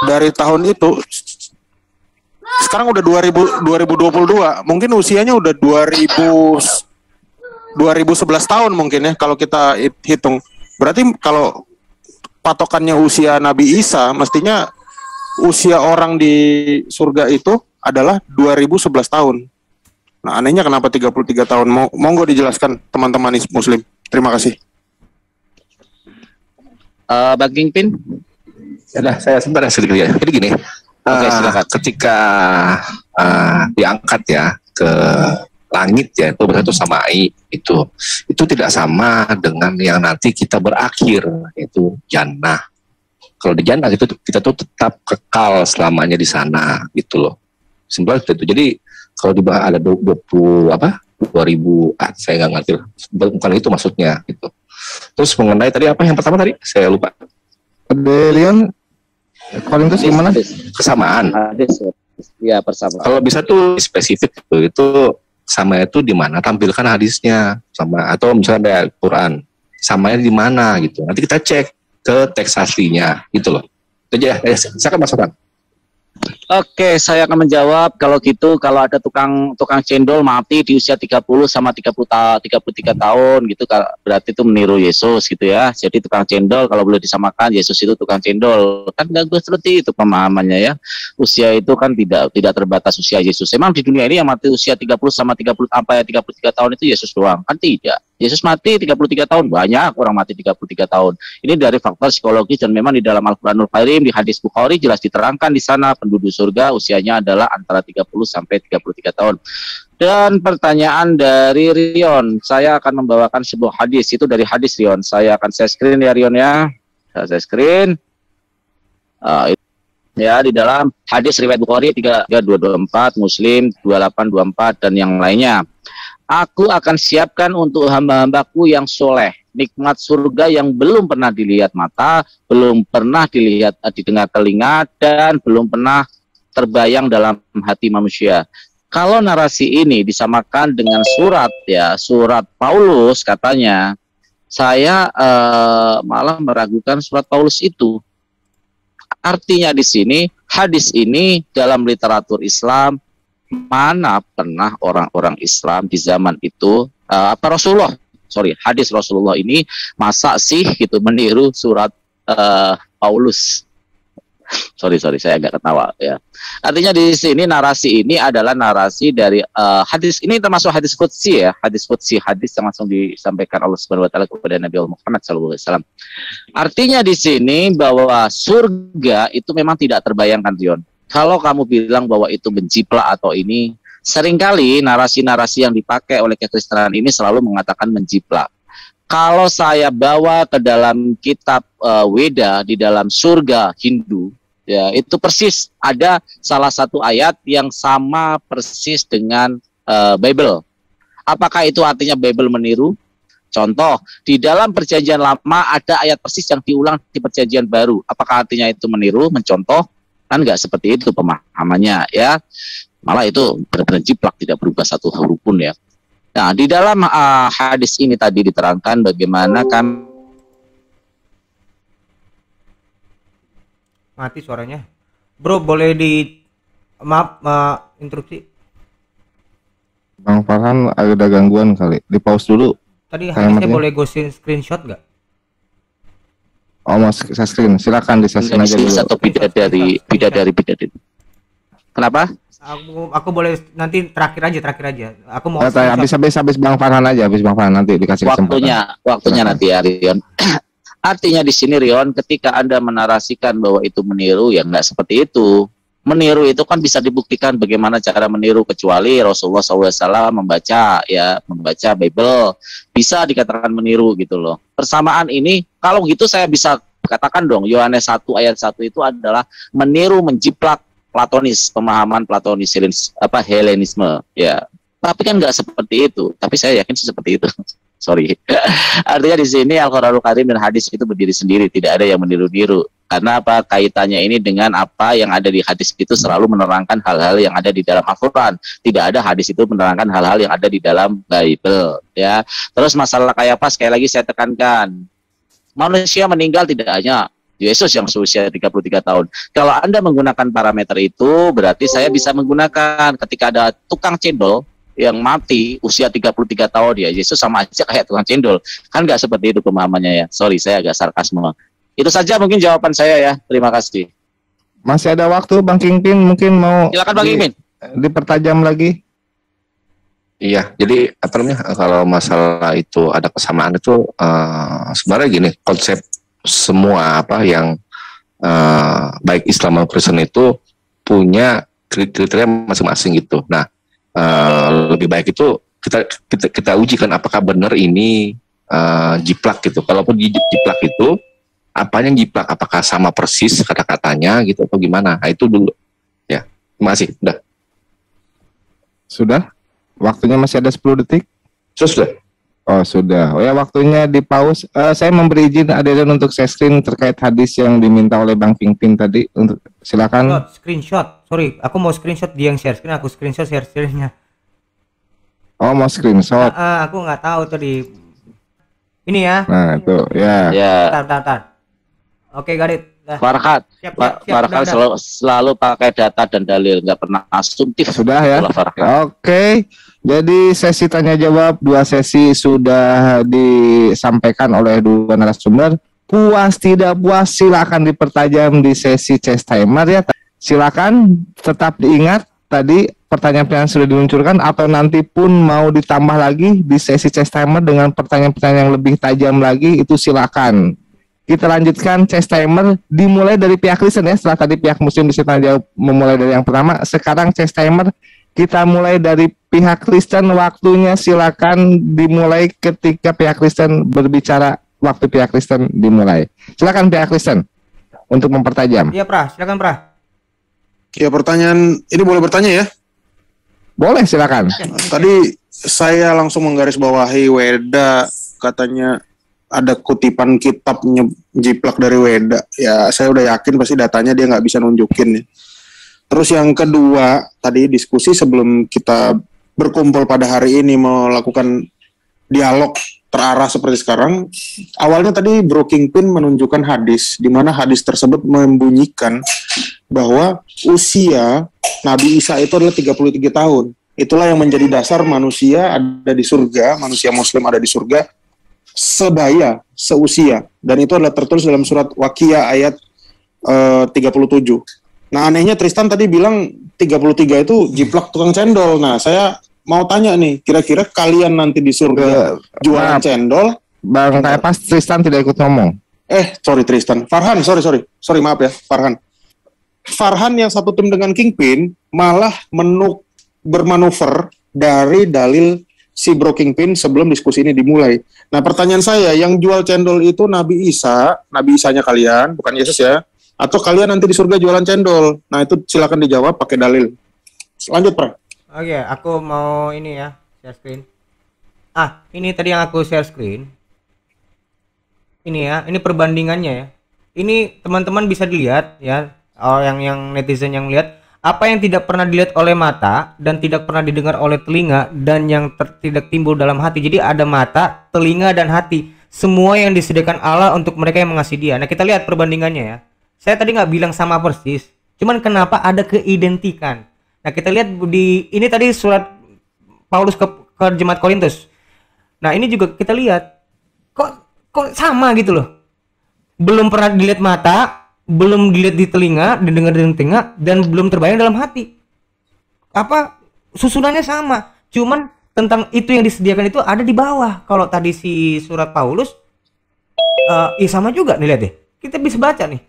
dari tahun itu, sekarang udah 2022, mungkin usianya udah 2011 tahun mungkin ya kalau kita hitung. Berarti kalau patokannya usia Nabi Isa, mestinya usia orang di surga itu adalah 2011 tahun. Nah, anehnya kenapa 33 tahun? Monggo dijelaskan teman-teman Muslim. Terima kasih. Baging Pin. Ya, saya sebentar sedikit ya. Jadi gini, ketika diangkat ya ke langit ya, itu berarti samai itu tidak sama dengan yang nanti kita berakhir, itu jannah. Kalau di jannah itu kita tuh tetap kekal selamanya di sana gitu loh. Simpel itu. Jadi kalau di bawah ada 2000 saya nggak ngerti, bukan itu maksudnya gitu. Terus mengenai tadi apa yang pertama tadi saya lupa. Delian Korintus gimana? Kesamaan. Ya, persamaan. Kalau bisa tuh spesifik itu sama itu di mana, tampilkan hadisnya sama, atau misalnya ada Quran samanya di mana gitu. Nanti kita cek ke teks aslinya gitu loh. Itu aja ya. Silakan Mas Farhan. Oke, saya akan menjawab. Kalau gitu, kalau ada tukang cendol mati di usia 30 sama 33 tahun gitu, berarti itu meniru Yesus gitu ya. Jadi tukang cendol kalau boleh disamakan, Yesus itu tukang cendol. Kan nggak seperti itu pemahamannya ya. Usia itu kan tidak terbatas usia Yesus. Emang di dunia ini yang mati usia 30 sama 30 apa ya 33 tahun itu Yesus doang? Kan tidak. Yesus mati 33 tahun, banyak orang mati 33 tahun. Ini dari faktor psikologis dan memang di dalam Al-Qur'anul Karim, di hadis Bukhari jelas diterangkan di sana penduduk surga usianya adalah antara 30 sampai 33 tahun. Dan pertanyaan dari Rion, saya akan membawakan sebuah hadis, itu dari hadis Rion. Saya akan share screen ya Rion ya. Saya screen. Ya, di dalam hadis riwayat Bukhari 3224, Muslim 2824 dan yang lainnya. Aku akan siapkan untuk hamba-hambaku yang soleh nikmat surga yang belum pernah dilihat mata, belum pernah didengar telinga, dan belum pernah terbayang dalam hati manusia. Kalau narasi ini disamakan dengan surat Paulus, katanya saya malah meragukan surat Paulus itu. Artinya di sini hadis ini dalam literatur Islam, mana pernah orang-orang Islam di zaman itu hadis Rasulullah ini masa sih gitu meniru surat Paulus. Sorry saya agak ketawa ya. Artinya di sini narasi ini adalah narasi dari hadis ini termasuk hadis qudsi ya, hadis yang langsung disampaikan Allah Subhanahu wa taala kepada Nabi Muhammad SAW. Artinya di sini bahwa surga itu memang tidak terbayangkan, Rion. Kalau kamu bilang bahwa itu menjiplak atau ini, seringkali narasi-narasi yang dipakai oleh kekristenan ini selalu mengatakan menjiplak. Kalau saya bawa ke dalam kitab Weda di dalam surga Hindu, ya itu persis ada salah satu ayat yang sama persis dengan Bible. Apakah itu artinya Bible meniru? Contoh, di dalam perjanjian lama ada ayat persis yang diulang di perjanjian baru. Apakah artinya itu meniru, mencontoh? Kan nggak seperti itu pemahamannya ya, malah itu benar-benar jiplak, tidak berubah satu huruf pun ya. Nah di dalam hadis ini tadi diterangkan bagaimana kan mati suaranya bro, boleh interupsi. Bang Farhan ada gangguan kali, di pause dulu tadi hadisnya. Boleh gosin screenshot nggak? Oh, mas saya screen, silakan diseskin aja dulu. Atau bidadari. Kenapa? Aku boleh nanti terakhir aja. Aku mau habis Bang Farhan aja, habis Bang Farhan nanti dikasih kesempatan. Waktunya nanti ya Rion. Artinya di sini Rion, ketika Anda menarasikan bahwa itu meniru, ya nggak seperti itu. Meniru itu kan bisa dibuktikan bagaimana cara meniru, kecuali Rasulullah SAW membaca Bible, bisa dikatakan meniru gitu loh. Persamaan ini, kalau gitu saya bisa katakan dong, Yohanes 1 ayat 1 itu adalah meniru, menjiplak Platonis, pemahaman Platonis, Helenisme, ya. Tapi kan nggak seperti itu. Tapi saya yakin seperti itu. Sorry. Artinya di sini Al-Qur'anul Karim dan hadis itu berdiri sendiri, tidak ada yang meniru-niru. Karena apa? Kaitannya ini dengan apa yang ada di hadis itu selalu menerangkan hal-hal yang ada di dalam Al-Qur'an. Tidak ada hadis itu menerangkan hal-hal yang ada di dalam Bible, ya. Terus masalah kayak apa? Sekali lagi saya tekankan. Manusia meninggal tidak hanya Yesus yang seusia 33 tahun. Kalau Anda menggunakan parameter itu, berarti saya bisa menggunakan ketika ada tukang cendol yang mati usia 33 tahun, ya Yesus sama aja kayak tukang cendol. Kan nggak seperti itu pemahamannya ya. Sorry, saya agak sarkasme. Itu saja mungkin jawaban saya ya. Terima kasih. Masih ada waktu Bang Kingpin, mungkin mau silakan Bang Kingpin dipertajam lagi. Iya, jadi apa namanya, kalau masalah itu ada kesamaan itu sebenarnya gini, konsep semua yang baik Islam maupun Kristen itu punya kriteria masing-masing gitu. Nah, lebih baik itu kita ujikan apakah benar ini jiplak gitu. Kalaupun jiplak itu apanya yang jiplak, apakah sama persis kata-katanya gitu atau gimana? Nah, itu dulu. Ya, terima kasih. Sudah? Waktunya masih ada 10 detik? Sudah. Oh, sudah. Oh ya, waktunya di pause. Saya memberi izin adegan untuk share screen terkait hadis yang diminta oleh Bang Kingpin tadi. Untuk silakan. Screenshot. Sorry, aku mau screenshot, dia yang share screen, aku screenshot share screen-nya. Oh, mau screenshot. Aku nggak tahu tadi. Ini ya. Nah, itu ya. Tar. Oke, got it. Nah, Farhat, Farhat selalu pakai data dan dalil, nggak pernah asumtif. Sudah ya. Oke. Jadi sesi tanya jawab 2 sesi sudah disampaikan oleh 2 narasumber. Puas tidak puas silakan dipertajam di sesi chess timer ya. Silakan tetap diingat tadi pertanyaan-pertanyaan sudah diluncurkan atau nanti pun mau ditambah lagi di sesi chess timer dengan pertanyaan-pertanyaan yang lebih tajam lagi itu silakan. Kita lanjutkan chess timer dimulai dari pihak Kristen ya. Setelah tadi pihak Muslim bisa tanya jawab memulai dari yang pertama. Sekarang chess timer kita mulai dari pihak Kristen. Waktunya silakan dimulai ketika pihak Kristen berbicara. Waktu pihak Kristen dimulai. Silakan pihak Kristen untuk mempertajam. Iya Pra, silakan Pra. Ya pertanyaan ini boleh bertanya ya? Boleh silakan. Tadi saya langsung menggarisbawahi Weda katanya ada kutipan kitab jiplak dari Weda. Ya, saya udah yakin pasti datanya dia nggak bisa nunjukin. Ya. Terus yang kedua, tadi diskusi sebelum kita berkumpul pada hari ini melakukan dialog terarah seperti sekarang. Awalnya tadi Bro Kingpin menunjukkan hadis, di mana hadis tersebut membunyikan bahwa usia Nabi Isa itu adalah 33 tahun. Itulah yang menjadi dasar manusia ada di surga, manusia muslim ada di surga, sebaya, seusia. Dan itu adalah tertulis dalam surat Waqiah ayat 37. Nah anehnya Tristan tadi bilang 33 itu jiplak tukang cendol. Nah saya mau tanya nih, kira-kira kalian nanti di surga jualan cendol? Bang Pas Tristan tidak ikut ngomong. Sorry Tristan. Farhan, sorry maaf ya Farhan. Farhan yang satu tim dengan Kingpin malah bermanuver dari dalil si Bro Kingpin sebelum diskusi ini dimulai. Nah pertanyaan saya, yang jual cendol itu Nabi Isanya kalian, bukan Yesus ya? Atau kalian nanti di surga jualan cendol? Nah itu silakan dijawab pakai dalil. Lanjut Pra. Oke, aku mau ini ya, share screen. Ini tadi yang aku share screen. Ini ya, ini perbandingannya ya. Ini teman-teman bisa dilihat ya, yang netizen yang lihat apa yang tidak pernah dilihat oleh mata dan tidak pernah didengar oleh telinga dan yang tidak timbul dalam hati. Jadi ada mata, telinga dan hati. Semua yang disediakan Allah untuk mereka yang mengasihi Dia. Nah, kita lihat perbandingannya ya. Saya tadi nggak bilang sama persis, cuman kenapa ada keidentikan. Nah, kita lihat ini tadi surat Paulus ke jemaat Korintus. Nah, ini juga kita lihat kok sama gitu loh. Belum pernah dilihat mata, belum dilihat di telinga, didengar di telinga, dan belum terbayang dalam hati. Susunannya sama, cuman tentang itu yang disediakan itu ada di bawah. Kalau tadi si surat Paulus sama juga nih, lihat deh. Kita bisa baca nih.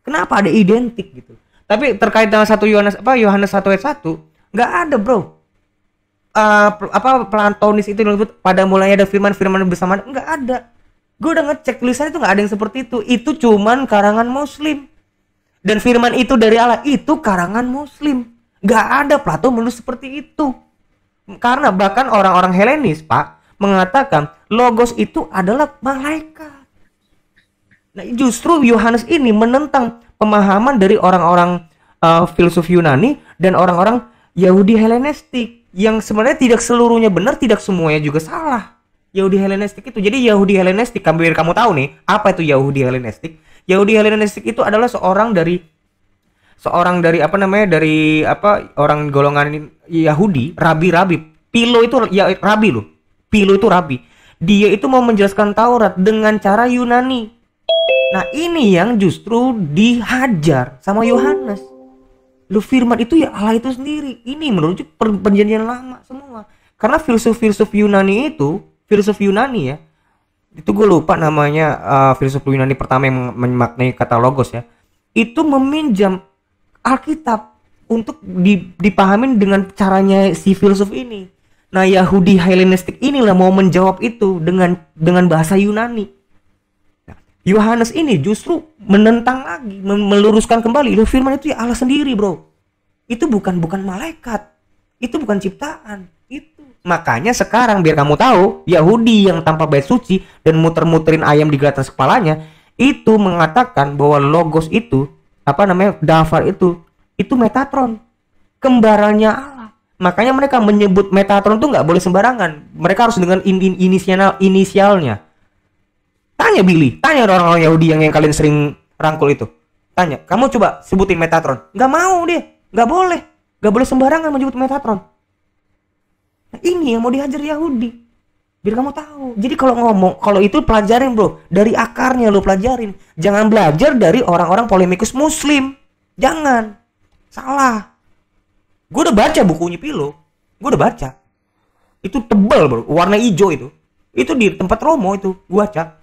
Kenapa ada identik gitu. Tapi terkait dengan Yohanes 1 ayat 1, nggak ada bro. Platonis itu pada mulanya ada firman bersama, nggak ada. Gue udah ngecek tulisan itu nggak ada yang seperti itu. Itu cuman karangan Muslim. Dan firman itu dari Allah, itu karangan Muslim. Nggak ada Plato menulis seperti itu. Karena bahkan orang-orang Helenis Pak mengatakan logos itu adalah malaikat. Nah justru Yohanes ini menentang pemahaman dari orang-orang filsuf Yunani dan orang-orang Yahudi Helenistik yang sebenarnya tidak seluruhnya benar, tidak semuanya juga salah. Yahudi Helenistik itu, jadi Yahudi Helenistik, biar kamu tahu nih, apa itu Yahudi Helenistik? Yahudi Helenistik itu adalah seorang dari orang golongan Yahudi, rabi-rabi. Pilo itu ya rabi loh. Pilo itu rabi. Dia itu mau menjelaskan Taurat dengan cara Yunani. Nah ini yang justru dihajar sama Yohanes. Lu firman itu ya Allah itu sendiri. Ini merujuk perjanjian lama semua. Karena filsuf Yunani itu, filsuf Yunani ya, itu gue lupa namanya, filsuf Yunani pertama yang memaknai kata logos ya, itu meminjam Alkitab untuk dipahamin dengan caranya si filsuf ini. Nah Yahudi Helenistik inilah mau menjawab itu dengan bahasa Yunani. Yohanes ini justru menentang lagi, meluruskan kembali, loh firman itu ya Allah sendiri bro. Itu bukan malaikat, itu bukan ciptaan. Itu makanya sekarang biar kamu tahu, Yahudi yang tanpa bait suci dan muter-muterin ayam di atas kepalanya itu mengatakan bahwa logos itu Dafar itu Metatron, kembarannya Allah. Makanya mereka menyebut Metatron itu nggak boleh sembarangan, mereka harus dengan inisialnya. Tanya Billy, tanya orang-orang Yahudi yang kalian sering rangkul itu. Tanya, kamu coba sebutin Metatron. Nggak mau dia, nggak boleh sembarangan menyebut Metatron. Nah, ini yang mau dihajar Yahudi. Biar kamu tahu. Jadi kalau ngomong, kalau itu pelajarin bro, dari akarnya lo pelajarin. Jangan belajar dari orang-orang polemikus Muslim. Jangan, salah. Gue udah baca bukunya Pilo, gue udah baca. Itu tebel bro, warna hijau itu. Itu di tempat Romo itu, gue baca.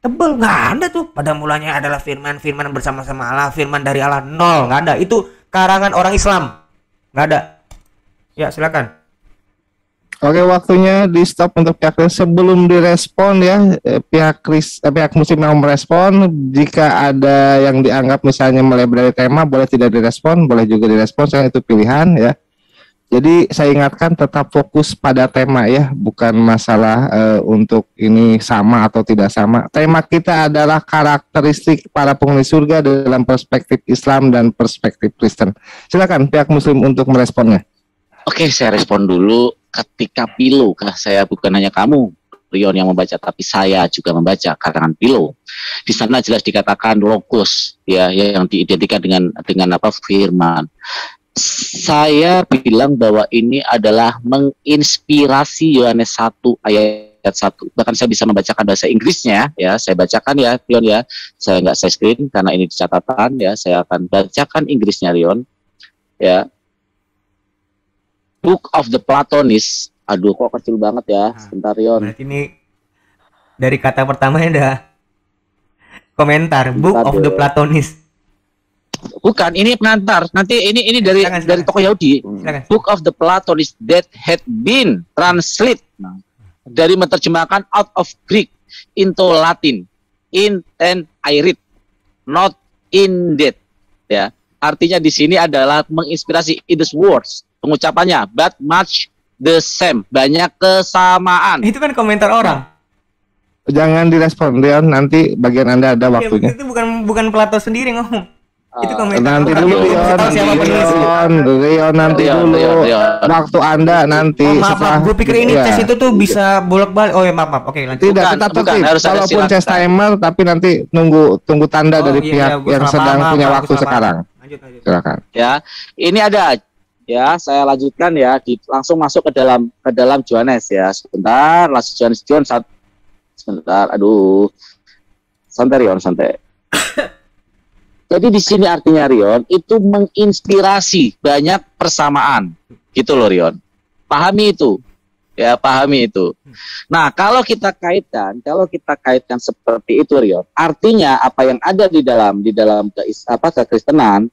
Tebel, nggak ada tuh. Pada mulanya adalah firman bersama-sama Allah, firman dari Allah, nol, nggak ada. Itu karangan orang Islam, nggak ada. Ya silakan. Oke, waktunya di stop untuk pihak sebelum direspon ya, pihak muslim yang merespon. Jika ada yang dianggap misalnya melebar dari tema, boleh tidak direspon, boleh juga direspon, soalnya itu pilihan ya. Jadi saya ingatkan tetap fokus pada tema ya, bukan masalah untuk ini sama atau tidak sama. Tema kita adalah karakteristik para penghuni surga dalam perspektif Islam dan perspektif Kristen. Silakan pihak muslim untuk meresponnya. Oke, saya respon dulu. Ketika Pilo, saya bukan hanya kamu, Rion, yang membaca, tapi saya juga membaca karangan Pilo. Di sana jelas dikatakan logos, ya, yang diidentikan dengan apa, firman. Saya bilang bahwa ini adalah menginspirasi Yohanes 1 ayat 1. Bahkan saya bisa membacakan bahasa Inggrisnya, ya, saya bacakan ya, Rion ya. Saya nggak share screen karena ini di catatan, ya. Saya akan bacakan Inggrisnya, Rion, ya. Book of the Platonist. Aduh, kok kecil banget ya. Sebentar, Rion. Berarti ini dari kata pertamanya udah komentar. Book of the Platonist. Bukan, ini pengantar. Nanti ini dari tokoh Yahudi. Silakan. Book of the Platonist that had been translated dari menerjemahkan out of Greek into Latin. In and I read, not in that. Ya, artinya di sini adalah menginspirasi in these words. Pengucapannya, but much the same, banyak kesamaan. Itu kan komentar orang. Jangan direspon, Rion. Nanti bagian Anda ada waktunya. Itu bukan Plato sendiri ngomong. Itu komentar. Nanti dulu, Rion. Nanti dulu. Waktu Anda nanti. Maaf, gue pikir ini tes itu tuh bisa bolak-balik. Oh ya, maaf. Oke, lanjut. Tidak, tetap tertib. Walaupun tes timer, tapi nanti tunggu tanda dari pihak yang sedang punya waktu sekarang. Lanjut. Silakan. Ya, ini ada. Ya, saya lanjutkan ya, langsung masuk ke dalam Yohanes ya. Sebentar, langsung John 1. Sebentar, aduh. Santai Rion, santai. Jadi di sini artinya Rion itu menginspirasi banyak persamaan. Gitu loh Rion. Pahami itu. Ya, pahami itu. Nah, kalau kita kaitkan seperti itu Rion, artinya apa yang ada di dalam kekristenan,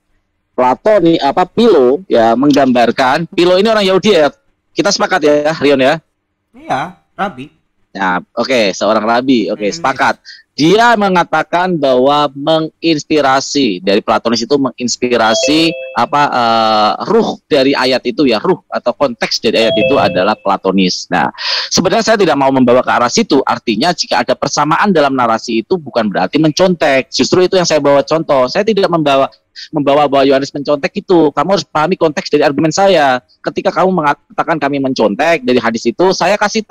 Platoni Pilo ya menggambarkan. Pilo ini orang Yahudi ya. Kita sepakat ya, Rion ya? Iya, rabi. Nah, oke, seorang rabi. Oke, sepakat. Dia mengatakan bahwa menginspirasi dari Platonis itu menginspirasi ruh dari ayat itu ya, ruh atau konteks dari ayat itu adalah Platonis. Nah, sebenarnya saya tidak mau membawa ke arah situ. Artinya jika ada persamaan dalam narasi itu bukan berarti mencontek. Justru itu yang saya bawa contoh. Saya tidak membawa bahwa Yohanes mencontek itu. Kamu harus pahami konteks dari argumen saya. Ketika kamu mengatakan kami mencontek dari hadis itu, saya kasih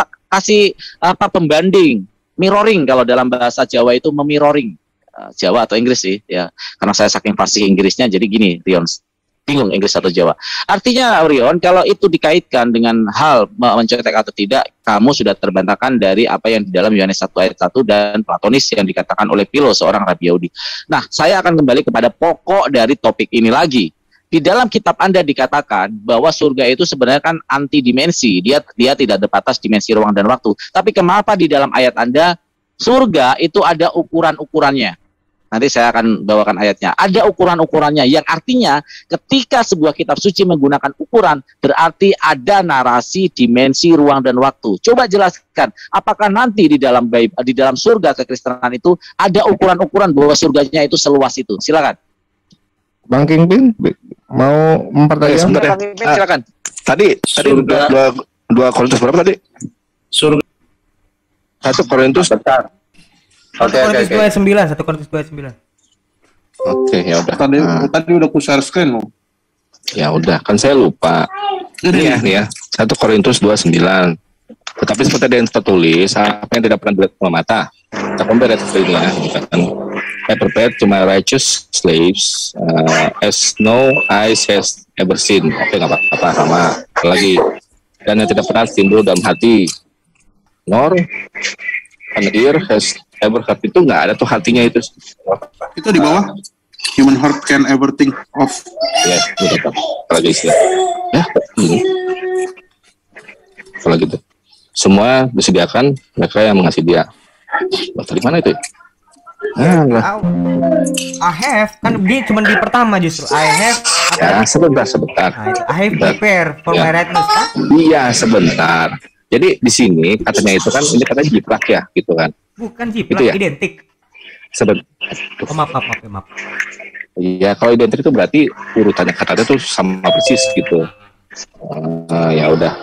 pembanding. Mirroring kalau dalam bahasa Jawa itu memirroring. Jawa atau Inggris sih ya. Karena saya saking fasih Inggrisnya jadi gini, Rion. Bingung Inggris atau Jawa. Artinya Rion, kalau itu dikaitkan dengan hal mencontek atau tidak, kamu sudah terbantahkan dari apa yang di dalam Yohanes 1 ayat 1 dan Platonis yang dikatakan oleh Pilo, seorang Rabi Yahudi. Nah, saya akan kembali kepada pokok dari topik ini lagi. Di dalam kitab Anda dikatakan bahwa surga itu sebenarnya kan anti dimensi. Dia tidak terbatas dimensi ruang dan waktu. Tapi kenapa di dalam ayat Anda surga itu ada ukuran-ukurannya? Nanti saya akan bawakan ayatnya. Ada ukuran-ukurannya yang artinya ketika sebuah kitab suci menggunakan ukuran berarti ada narasi dimensi ruang dan waktu. Coba jelaskan, apakah nanti di dalam surga kekristenan itu ada ukuran-ukuran bahwa surganya itu seluas itu? Silakan. Bang Kingpin mau mempertanyakan? Bang Kingpin silakan. Tadi 2 Korintus berapa tadi? Surga 1 Korintus. Bentar. Oke. 1 Korintus 2 ayat 9. Oke, ya udah. Tadi udah ku share screen loh. Ya udah, kan saya lupa. Ini ya. 1 Korintus 2:9. Tetapi seperti yang tertulis, apa yang tidak pernah dilihat oleh mata, Kita compare ini ya, kan. I prepared to my righteous slaves as no eyes has ever seen. Oke, nggak apa-apa, sama lagi. Dan yang tidak pernah timbul dalam hati, nor an ear has ever heard, itu nggak ada tuh hatinya itu. Itu di bawah human heart can ever think of. Ya, betul. Lagi istilah. Ya, ini. Kalau gitu, semua disediakan mereka yang mengasihi dia. Dari mana itu? I have, kan dia cuma di pertama justru. I have. Ya, sebentar. Nah, I have prepare for my rightness, kan? Iya, sebentar. Jadi di sini katanya itu kan, ini katanya jiplak ya, gitu kan? Bukan jiplak, ya? identik. Oh, maaf. Iya, kalau identik itu berarti urutannya katanya tuh sama persis gitu. Ya udah.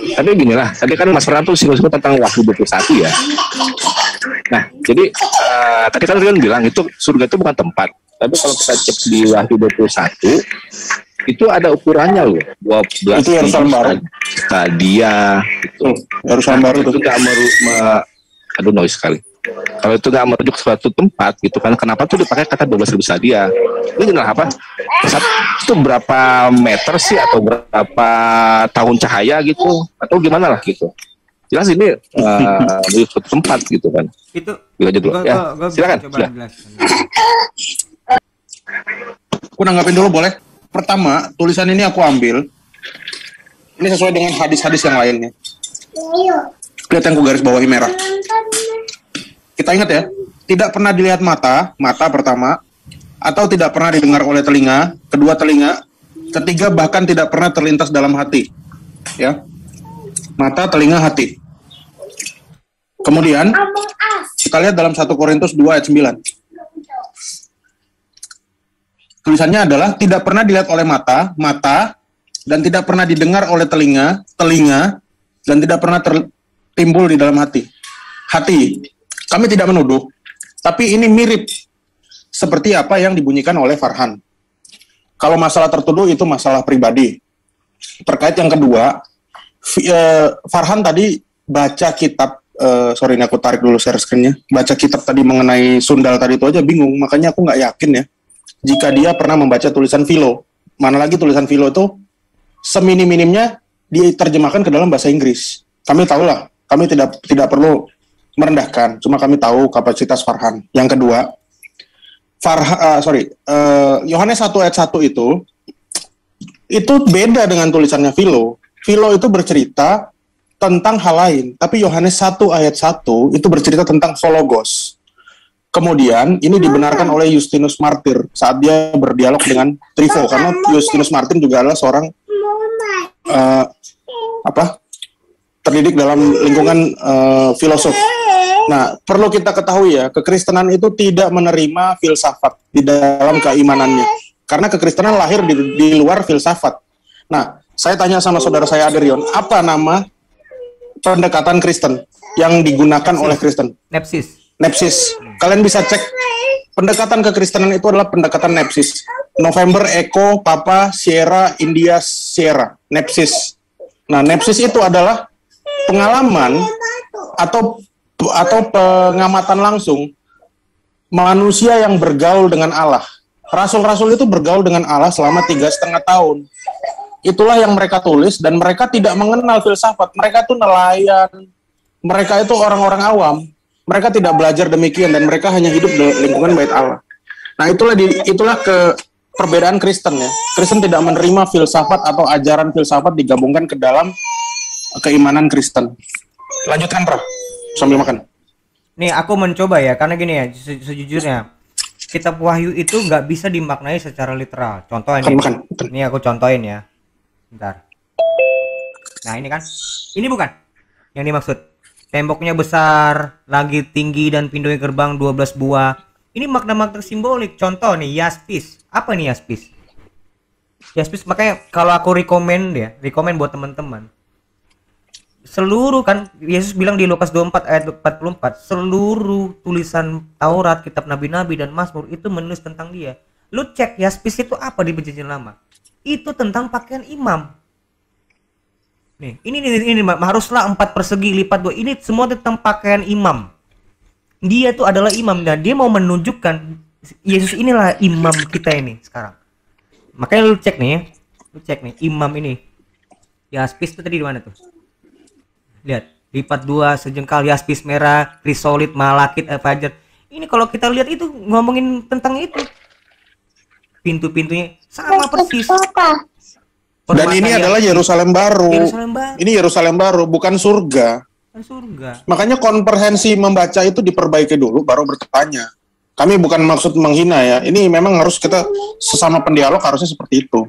Tapi gini lah, tadi kan Mas Ferran tuh singgung-singgung tentang Wahyu 21 ya. Nah, jadi tadi kan Rion bilang itu surga itu bukan tempat. Tapi kalau kita cek di Wahyu 21 itu ada ukurannya loh, 12 itu Yerusalem baru. Stadia gitu. Yerusalem baru itu nggak aduh noise sekali. Kalau itu nggak merujuk suatu tempat gitu kan, kenapa tuh dipakai kata 12.000 stadia? Ini kenapa apa? Itu berapa meter sih atau berapa tahun cahaya gitu atau gimana lah gitu? Jelas ini merujuk suatu tempat gitu kan? Itu. Aja dulu. Ya, silakan. Aku nanggapin dulu boleh? Pertama, tulisan ini aku ambil. Ini sesuai dengan hadis-hadis yang lainnya. Lihat yang aku garis bawahi merah. Kita ingat ya, tidak pernah dilihat mata pertama, atau tidak pernah didengar oleh telinga, kedua telinga, ketiga bahkan tidak pernah terlintas dalam hati. Ya. Mata, telinga, hati. Kemudian, kita lihat dalam 1 Korintus 2 ayat 9. Tulisannya adalah tidak pernah dilihat oleh mata, dan tidak pernah didengar oleh telinga, dan tidak pernah timbul di dalam hati. Kami tidak menuduh, tapi ini mirip seperti apa yang dibunyikan oleh Farhan. Kalau masalah tertuduh itu masalah pribadi. Terkait yang kedua, Farhan tadi baca kitab, sorry ini aku tarik dulu share screen-nya, baca kitab tadi mengenai sundal tadi itu aja bingung, makanya aku nggak yakin ya, jika dia pernah membaca tulisan Philo. Mana lagi tulisan Philo itu seminim-minimnya diterjemahkan ke dalam bahasa Inggris. Kami tahulah, kami tidak perlu merendahkan, cuma kami tahu kapasitas Farhan. Yang kedua, Yohanes 1 ayat 1 itu beda dengan tulisannya Philo. Philo itu bercerita tentang hal lain, tapi Yohanes 1 ayat 1 itu bercerita tentang Hologos. Kemudian ini dibenarkan oleh Justinus Martyr saat dia berdialog dengan Trypho, karena Justinus Martyr juga adalah seorang terdidik dalam lingkungan filosof. Nah, perlu kita ketahui ya, kekristenan itu tidak menerima filsafat di dalam keimanannya. Karena kekristenan lahir di luar filsafat. Nah, saya tanya sama saudara saya Adrion, apa nama pendekatan Kristen yang digunakan oleh Kristen? Nepsis. Kalian bisa cek, pendekatan kekristenan itu adalah pendekatan nepsis. November, Echo, Papa, Sierra, India, Sierra. Nepsis. Nah, nepsis itu adalah pengalaman atau pengamatan langsung manusia yang bergaul dengan Allah. Rasul-rasul itu bergaul dengan Allah selama 3,5 tahun. Itulah yang mereka tulis, dan mereka tidak mengenal filsafat. Mereka itu nelayan, mereka itu orang-orang awam. Mereka tidak belajar demikian, dan mereka hanya hidup di lingkungan bait Allah. Nah, itulah perbedaan Kristen ya. Kristen tidak menerima filsafat atau ajaran filsafat digabungkan ke dalam keimanan Kristen. Lanjutkan, Bro. Sambil makan. Nih, aku mencoba ya, karena gini ya, sejujurnya kitab Wahyu itu nggak bisa dimaknai secara literal. Contohnya ini aku contohin ya. Bentar. Nah, ini kan, ini bukan yang dimaksud. Temboknya besar, langit tinggi, dan pintunya gerbang 12 buah. Ini makna-makna simbolik. Contoh nih, yaspis. Apa nih yaspis? Yaspis, makanya kalau aku rekomen buat teman-teman. Seluruh, kan Yesus bilang di Lukas 24 ayat 44, seluruh tulisan Taurat, kitab nabi-nabi dan Mazmur itu menulis tentang dia. Lu cek yaspis itu apa di Perjanjian Lama? Itu tentang pakaian imam. Nih, ini haruslah 4 persegi lipat 2. Ini semua tentang pakaian imam. Dia tuh adalah imam dan dia mau menunjukkan Yesus inilah imam kita ini sekarang. Makanya lu cek nih imam ini. Yaspis tuh tadi di mana tuh? Lihat, lipat 2 sejengkal yaspis merah, krisolit, malakit, fajar. Ini kalau kita lihat itu ngomongin tentang itu. Pintu-pintunya sama persis. Dan ini adalah Yerusalem baru. Yerusalem baru. Ini Yerusalem baru, bukan surga. Surga. Makanya komprehensi membaca itu diperbaiki dulu, baru bertanya. Kami bukan maksud menghina ya. Ini memang harus kita sesama pendialog harusnya seperti itu.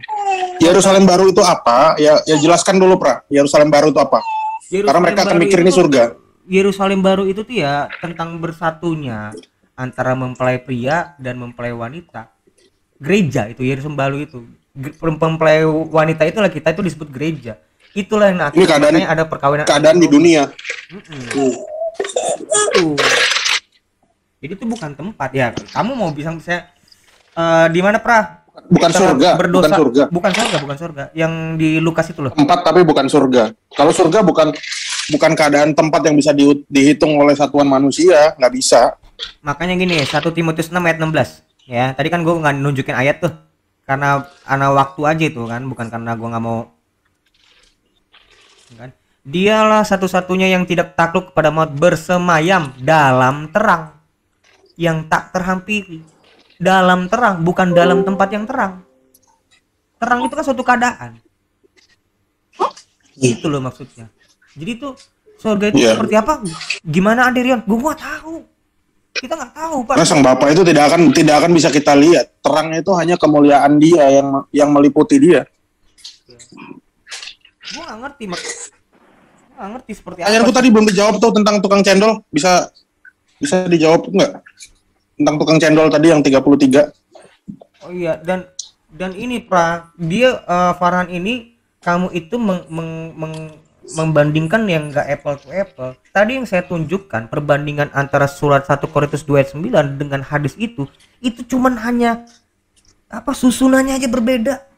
Yerusalem baru itu apa? Ya jelaskan dulu, Pra. Yerusalem baru itu apa? Karena mereka akan mikir ini surga. Yerusalem baru itu tuh ya tentang bersatunya antara mempelai pria dan mempelai wanita. Gereja itu Yerusalem baru itu. Mempelai wanita itulah kita itu disebut gereja. Itulah yang ini keadaan ada perkawinan. Keadaan di dunia. Jadi itu bukan tempat ya. Kamu mau bisa di mana, Pra? Bukan surga, berdosa, bukan surga. Bukan surga. Yang di Lukas itu loh. Tempat tapi bukan surga. Kalau surga bukan keadaan tempat yang bisa dihitung oleh satuan manusia, nggak bisa. Makanya gini, 1 Timotius 6 ayat 16. Ya, tadi kan gue nggak nunjukin ayat tuh. Karena waktu aja itu kan, bukan karena gue nggak mau. Kan? Dialah satu-satunya yang tidak takluk kepada maut, bersemayam dalam terang yang tak terhampiri. Dalam terang, bukan dalam tempat yang terang. Terang itu kan suatu keadaan. Itu loh maksudnya. Jadi tuh surga itu seperti apa? Gimana Aderian? Gue nggak tahu. Kita nggak tahu, Pak. Nah, Sang Bapa itu tidak akan bisa kita lihat. Terangnya itu hanya kemuliaan Dia yang meliputi Dia. Gue nggak ngerti, nggak ngerti seperti apa. Pertanyaanku tadi belum dijawab tuh tentang tukang cendol. Bisa dijawab nggak? Tentang tukang cendol tadi yang 33. Oh iya, dan ini Pra, dia Farhan ini kamu itu membandingkan yang enggak apple to apple. Tadi yang saya tunjukkan perbandingan antara surat 1 Korintus 2 ayat 9 dengan hadis itu cuman hanya susunannya aja berbeda.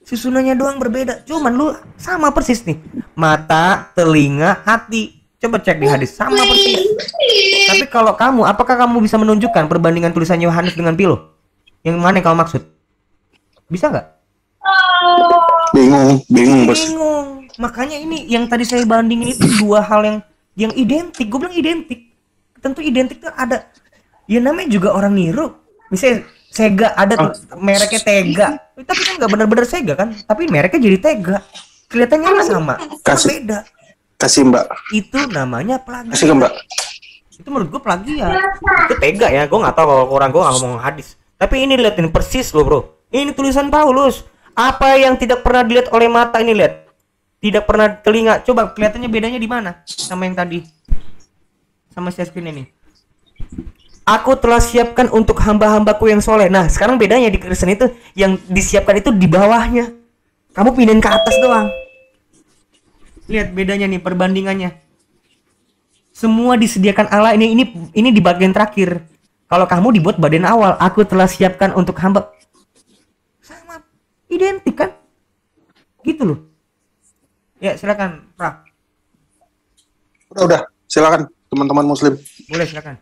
Susunannya doang berbeda. Cuman lu sama persis nih. Mata, telinga, hati. Coba cek di hadis, sama persis. Tapi kalau kamu, apakah kamu bisa menunjukkan perbandingan tulisan Yohanes dengan Pilo? Yang mana yang kamu maksud? Bisa nggak? Bingung, Bos. Bingung. Makanya ini yang tadi saya bandingin itu dua hal yang identik. Gue bilang identik. Tentu identik tuh ada. Ya namanya juga orang niru. Misalnya Sega ada tuh mereknya Tega. Tapi kan nggak benar-benar Sega kan? Tapi mereknya jadi Tega. Kelihatannya sama. Beda. Kasih Mbak. Itu namanya plagiat. Kasih ke Mbak. Itu menurut gue plagiat. Itu Tega ya. Gue nggak tahu kalau orang gue nggak ngomong hadis. Tapi ini liatin persis loh bro. Ini tulisan Paulus. Apa yang tidak pernah dilihat oleh mata ini lihat. Tidak pernah telinga. Coba kelihatannya bedanya di mana? Sama yang tadi. Sama share screen ini. Aku telah siapkan untuk hamba-hambaku yang soleh. Nah sekarang bedanya di Kristen itu yang disiapkan itu di bawahnya. Kamu pindahin ke atas doang. Lihat bedanya nih perbandingannya. Semua disediakan Allah ini di bagian terakhir. Kalau kamu dibuat bagian awal, aku telah siapkan untuk hamba. Sama, identik kan? Gitu loh. Ya silakan, Pra. Udah, silakan teman-teman Muslim. Boleh silakan.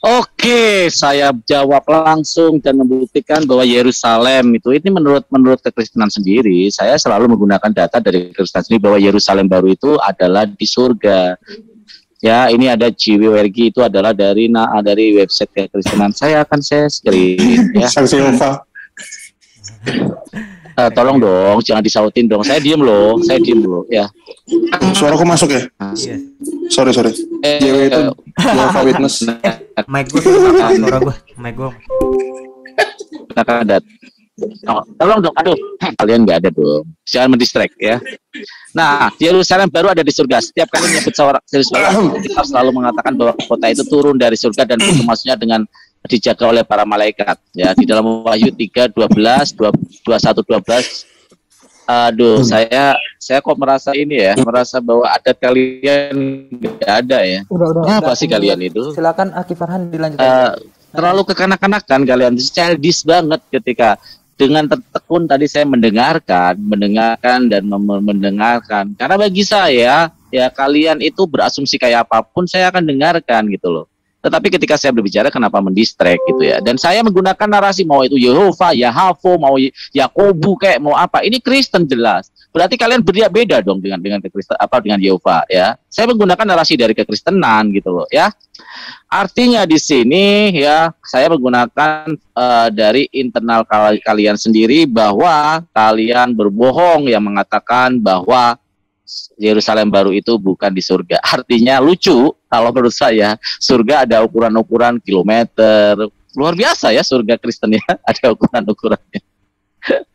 Oke, saya jawab langsung dan membuktikan bahwa Yerusalem ini menurut kekristenan sendiri, saya selalu menggunakan data dari kekristenan sendiri bahwa Yerusalem baru itu adalah di surga. Ya, ini ada JWRG itu adalah dari website kekristenan. Saya akan share screen ya. Tolong dong, jangan disautin dong. Saya diem loh ya. Suaraku masuk ya? Yes. Sorry. JW itu Jehovah Witness. Mic gue suara gue. Mic gue. Tolong dong, aduh, kalian nggak ada dong. Jangan mendistract ya. Nah, Yerusalem baru ada di surga. Setiap kali menyebut Yerusalem, kita selalu mengatakan bahwa kota itu turun dari surga dan pintu masuknya dengan dijaga oleh para malaikat. Ya, di dalam Wahyu 3:12, 21:12. Aduh, saya kok merasa merasa bahwa adat kalian nggak ada ya. Apa sih kalian itu? Silakan Aki Farhan dilanjutkan. Terlalu kekanak-kanakan kalian, childish banget ketika dengan tekun tadi saya mendengarkan dan mendengarkan. Karena bagi saya, ya kalian itu berasumsi kayak apapun saya akan dengarkan gitu loh. Tetapi ketika saya berbicara kenapa mendistract gitu ya. Dan saya menggunakan narasi mau itu Yehova, Yahavo, mau Yakobu kayak mau apa. Ini Kristen jelas. Berarti kalian beda dong dengan Kristen dengan Yehova ya. Saya menggunakan narasi dari kekristenan gitu loh ya. Artinya di sini ya saya menggunakan dari internal kalian sendiri bahwa kalian berbohong yang mengatakan bahwa Yerusalem baru itu bukan di surga. Artinya lucu kalau menurut saya, surga ada ukuran-ukuran kilometer. Luar biasa ya surga Kristen ya, ada ukuran-ukurannya.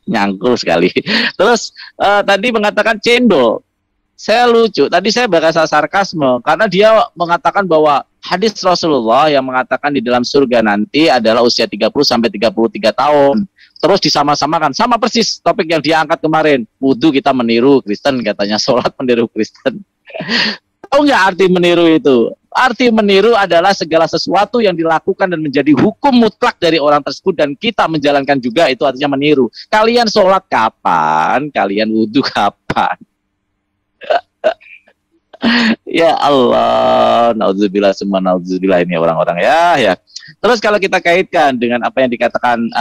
Nyangkul sekali. Terus tadi mengatakan cendol. Saya lucu, tadi saya bahasa sarkasme karena dia mengatakan bahwa hadis Rasulullah yang mengatakan di dalam surga nanti adalah usia 30 sampai 33 tahun. Terus disama-samakan, sama persis topik yang diangkat kemarin. Wudhu kita meniru Kristen katanya, sholat meniru Kristen. Tahu nggak arti meniru itu? Arti meniru adalah segala sesuatu yang dilakukan dan menjadi hukum mutlak dari orang tersebut dan kita menjalankan juga, itu artinya meniru. Kalian sholat kapan? Kalian wudhu kapan? Ya Allah, naudzubillah semua naudzubillah ini orang-orang ya. Terus kalau kita kaitkan dengan apa yang dikatakan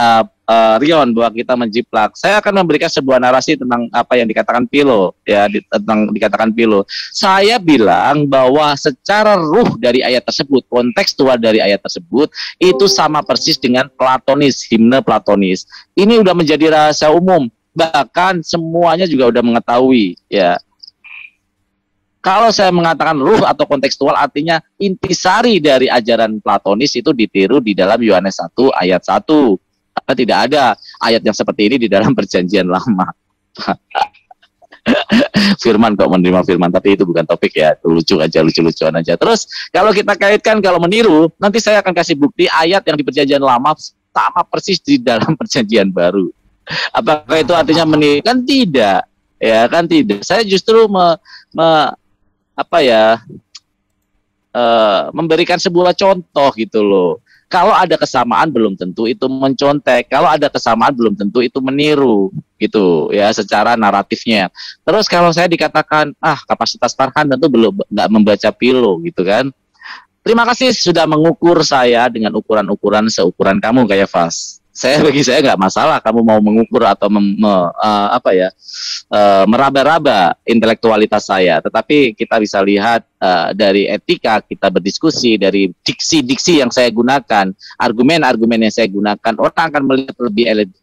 Rion bahwa kita menjiplak, saya akan memberikan sebuah narasi tentang apa yang dikatakan Pilo ya, tentang dikatakan Pilo. Saya bilang bahwa secara ruh dari ayat tersebut, kontekstual dari ayat tersebut itu sama persis dengan Platonis, himne Platonis. Ini udah menjadi rahasia umum, bahkan semuanya juga udah mengetahui ya. Kalau saya mengatakan ruh atau kontekstual artinya intisari dari ajaran Platonis itu ditiru di dalam Yohanes 1 ayat 1. Karena tidak ada ayat yang seperti ini di dalam Perjanjian Lama. Firman kok menerima firman, tapi itu bukan topik ya. Itu lucu-lucuan aja. Terus kalau kita kaitkan kalau meniru, nanti saya akan kasih bukti ayat yang di Perjanjian Lama sama persis di dalam Perjanjian Baru. Apakah itu artinya meniru? Kan tidak. Ya kan tidak. Saya justru memberikan sebuah contoh gitu loh. Kalau ada kesamaan belum tentu itu mencontek. Kalau ada kesamaan belum tentu itu meniru gitu ya secara naratifnya. Terus kalau saya dikatakan kapasitas Farhan tentu belum nggak membaca Pilo gitu kan. Terima kasih sudah mengukur saya dengan ukuran-ukuran seukuran kamu kayak Fas. Bagi saya nggak masalah kamu mau mengukur atau meraba-raba intelektualitas saya, tetapi kita bisa lihat dari etika kita berdiskusi, dari diksi-diksi yang saya gunakan, argumen-argumen yang saya gunakan, orang akan melihat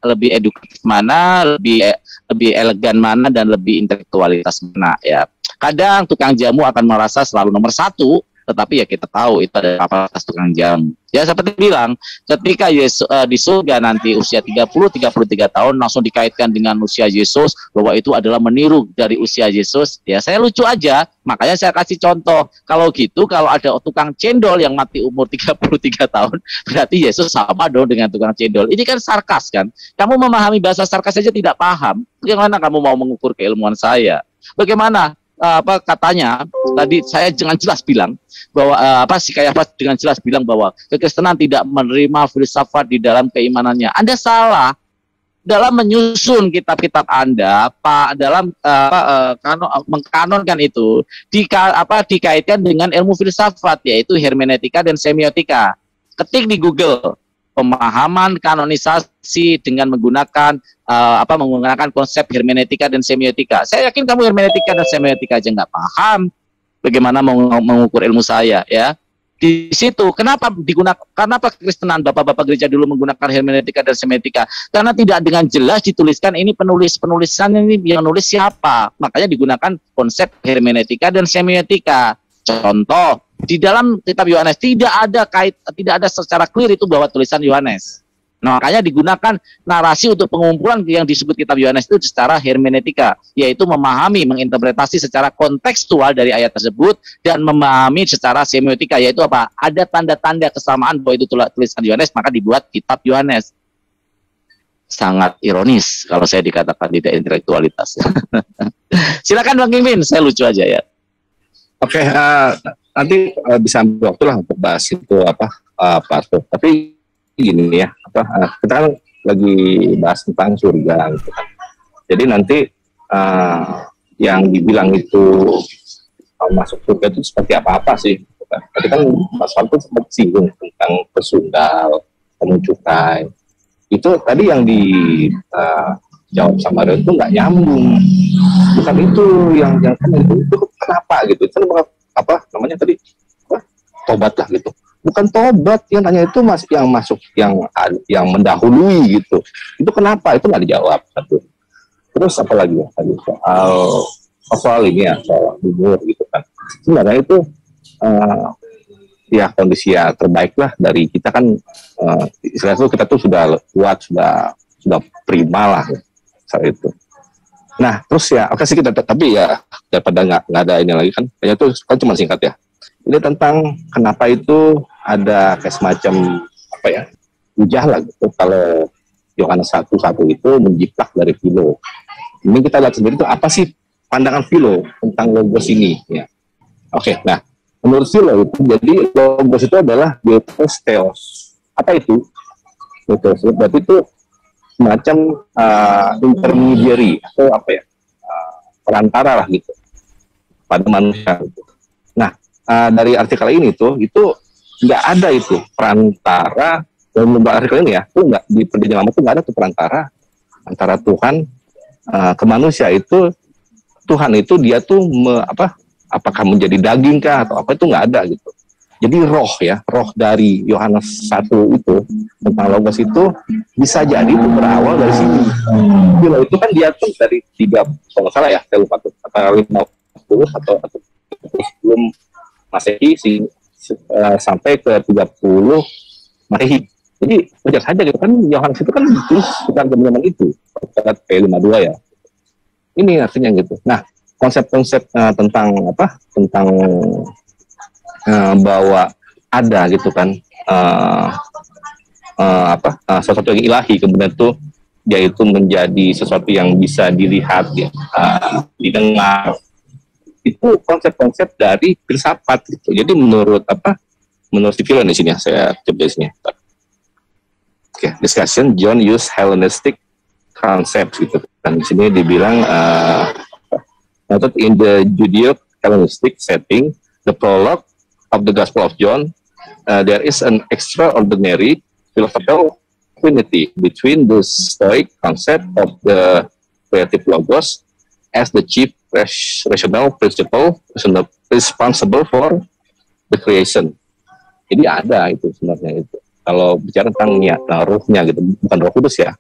lebih edukatif mana, lebih elegan mana, dan lebih intelektualitas mana ya. Kadang tukang jamu akan merasa selalu nomor satu, tetapi ya kita tahu itu ada kapasitas tukang jamu. Ya seperti bilang, ketika Yesus di surga nanti usia 30-33 tahun langsung dikaitkan dengan usia Yesus, bahwa itu adalah meniru dari usia Yesus. Ya saya lucu aja, makanya saya kasih contoh. Kalau gitu, kalau ada tukang cendol yang mati umur 33 tahun, berarti Yesus sama dong dengan tukang cendol. Ini kan sarkas kan? Kamu memahami bahasa sarkas saja tidak paham. Bagaimana kamu mau mengukur keilmuan saya? Bagaimana? Katanya tadi saya dengan jelas bilang bahwa si Kayafas dengan jelas bilang bahwa kekristenan tidak menerima filsafat di dalam keimanannya. Anda salah dalam menyusun kitab-kitab Anda, Pak, dalam mengkanonkan itu dikaitkan dengan ilmu filsafat, yaitu hermeneutika dan semiotika. Ketik di Google pemahaman kanonisasi dengan menggunakan menggunakan konsep hermeneutika dan semiotika. Saya yakin kamu hermeneutika dan semiotika aja nggak paham, bagaimana mengukur ilmu saya ya. Di situ kenapa Kekristenan bapak-bapak gereja dulu menggunakan hermeneutika dan semiotika? Karena tidak dengan jelas dituliskan ini penulisan ini yang nulis siapa. Makanya digunakan konsep hermeneutika dan semiotika. Contoh, di dalam kitab Yohanes tidak ada secara clear itu bahwa tulisan Yohanes. Nah, makanya digunakan narasi untuk pengumpulan yang disebut kitab Yohanes itu secara hermeneutika, yaitu memahami, menginterpretasi secara kontekstual dari ayat tersebut dan memahami secara semiotika, yaitu apa? Ada tanda-tanda kesamaan bahwa itu tulisan Yohanes, maka dibuat kitab Yohanes. Sangat ironis kalau saya dikatakan tidak intelektualitas. Silakan Bang Kimin, saya lucu aja ya. Oke, nanti bisa ambil waktu lah untuk bahas itu Pak Arto. Tapi gini ya, kita kan lagi bahas tentang surga gitu kan. Jadi nanti yang dibilang itu masuk surga itu seperti apa sih? Gitu kan. Tadi kan Mas Falco sempat singgung tentang pesundal, pemuncukai. Itu tadi yang dijawab sama Rio itu nggak nyambung. Bukan itu yang kan itu kenapa gitu? Itu apa namanya tadi? Tobat lah gitu. Bukan tobat, yang tanya itu yang masuk yang mendahului gitu. Itu kenapa? Itu nggak dijawab satu. Terus apa lagi ya tadi soal ini ya, soal umur gitu kan. Sebenarnya itu ya kondisi ya terbaik lah dari kita kan, istilahnya kita tuh sudah kuat, sudah prima lah saat itu. Nah terus ya oke sih kita, tapi ya daripada nggak ada ini lagi kan, kayaknya tuh kan cuma singkat ya. Ini tentang kenapa itu ada kayak semacam apa ya, hujah lah gitu kalau Yohanes 1:1 itu menjiplak dari Philo. Ini kita lihat sendiri itu apa sih pandangan Philo tentang logos ini ya. Oke, nah menurut Philo itu jadi logos itu adalah Theos Theos. Apa itu? Theos berarti itu semacam intermediary atau apa ya, perantara lah gitu pada manusia gitu. Nah dari artikel ini tuh itu nggak ada itu perantara, dalam artikel ini ya itu nggak, di perjanjian lama tuh nggak ada tuh perantara antara Tuhan ke manusia. Itu Tuhan itu dia tuh apakah menjadi daging kah atau apa, itu nggak ada gitu. Jadi roh dari Yohanes 1 itu tentang logos itu bisa jadi itu berawal dari sini. Philo itu kan dia tuh dari 3, kalau nggak salah ya saya lupa tuh, antara 50 atau sebelum Masehi sampai ke 30 Masehi. Jadi wajar saja gitu kan, Yohanes itu kan ditulis sekitar zaman itu, pada P52 ya. Ini artinya gitu. Nah, konsep-konsep tentang bahwa ada gitu kan sesuatu yang ilahi, kemudian tuh dia itu menjadi sesuatu yang bisa dilihat, didengar. Itu konsep-konsep dari filsafat gitu. Jadi menurut si Philo di sini ya, saya coba di sini. Oke, discussion John use Hellenistic concepts gitu. Dan di sini dibilang noted in the Judeo-Hellenistic setting, the prologue of the Gospel of John, there is an extraordinary philosophical affinity between the Stoic concept of the creative logos as the chief rational principle responsible for the creation. Jadi ada itu sebenarnya itu. Kalau bicara tentang niat, ruhnya gitu, bukan Roh Kudus ya.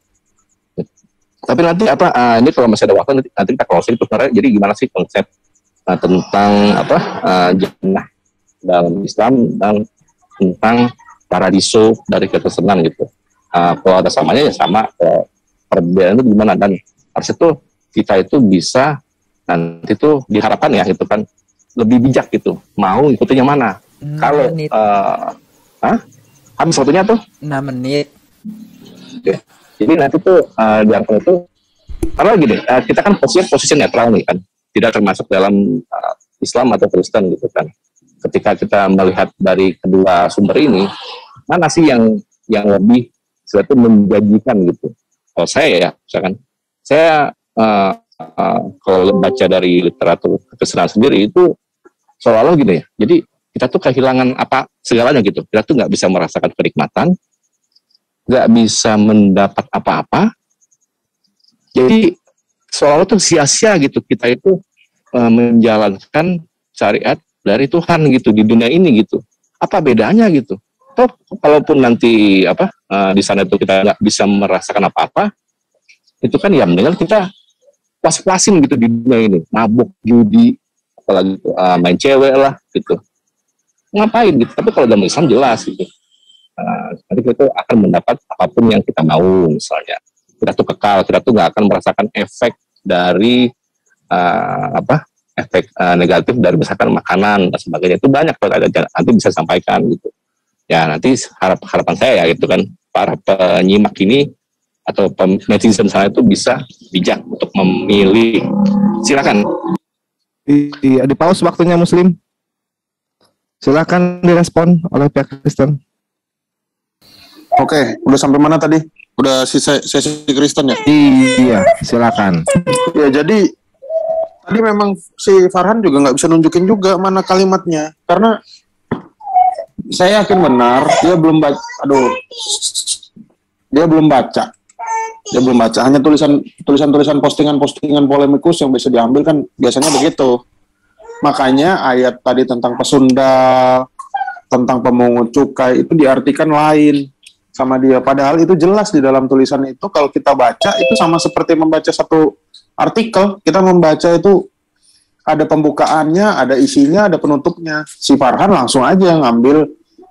Tapi nanti ini kalau masih ada waktu nanti kita closing itu sebenarnya. Jadi gimana sih konsep tentang jannah dalam Islam dan tentang paradiso dari Kekristenan gitu. Kalau ada samanya ya sama, perbedaan itu gimana, dan harus itu kita itu bisa nanti tuh diharapkan ya gitu kan lebih bijak gitu, mau ikutin yang mana. Kalau habis waktunya tuh 6 menit. Oke. Jadi nanti tuh diangkat itu karena gini, kita kan posisi netral nih kan, tidak termasuk dalam Islam atau Kristen gitu kan. Ketika kita melihat dari kedua sumber ini, mana sih yang lebih sesuatu menjanjikan gitu. Kalau saya ya, misalkan saya kalau baca dari literatur Kekristenan sendiri itu seolah-olah gini ya. Jadi kita tuh kehilangan apa segalanya gitu. Kita tuh nggak bisa merasakan kenikmatan, nggak bisa mendapat apa-apa. Jadi seolah-olah tuh sia-sia gitu kita itu menjalankan syariat dari Tuhan gitu di dunia ini gitu. Apa bedanya gitu? Toh kalaupun nanti di sana itu kita nggak bisa merasakan apa-apa, itu kan ya mendingan kita puas-puasin gitu di dunia ini, mabuk, judi, apalagi main cewek lah gitu. Ngapain gitu? Tapi kalau dalam Islam jelas gitu. Nanti kita akan mendapat apapun yang kita mau, misalnya kita tuh kekal, kita tuh nggak akan merasakan efek dari efek negatif dari misalkan makanan dan sebagainya. Itu banyak kalau ada, nanti bisa sampaikan gitu ya. Nanti harapan saya ya gitu kan, para penyimak ini atau netizen sana itu bisa bijak untuk memilih. Silakan di pause waktunya Muslim, silakan direspon oleh pihak Kristen. Oke, udah sampai mana tadi? Udah sesi Kristen ya? Iya, silakan. Ya, jadi tadi memang si Farhan juga nggak bisa nunjukin juga mana kalimatnya, karena saya yakin benar dia belum baca. Dia belum baca. Hanya tulisan postingan polemikus yang bisa diambil kan biasanya begitu. Makanya ayat tadi tentang pesundal, tentang pemungut cukai itu diartikan lain sama dia. Padahal itu jelas di dalam tulisan itu, kalau kita baca itu sama seperti membaca satu artikel. Kita membaca itu ada pembukaannya, ada isinya, ada penutupnya. Si Farhan langsung aja ngambil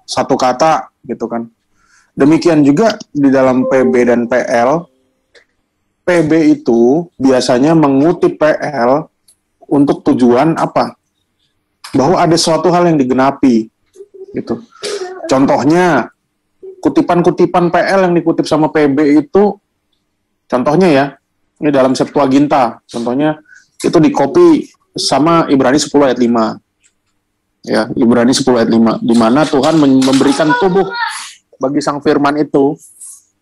satu kata gitu kan. Demikian juga di dalam PB dan PL. PB itu biasanya mengutip PL untuk tujuan apa? Bahwa ada suatu hal yang digenapi gitu. Contohnya kutipan-kutipan PL yang dikutip sama PB itu, contohnya ya, ini dalam Septuaginta, contohnya itu dikopi sama Ibrani 10 ayat 5. Ya, Ibrani 10 ayat 5, di mana Tuhan memberikan tubuh bagi sang firman itu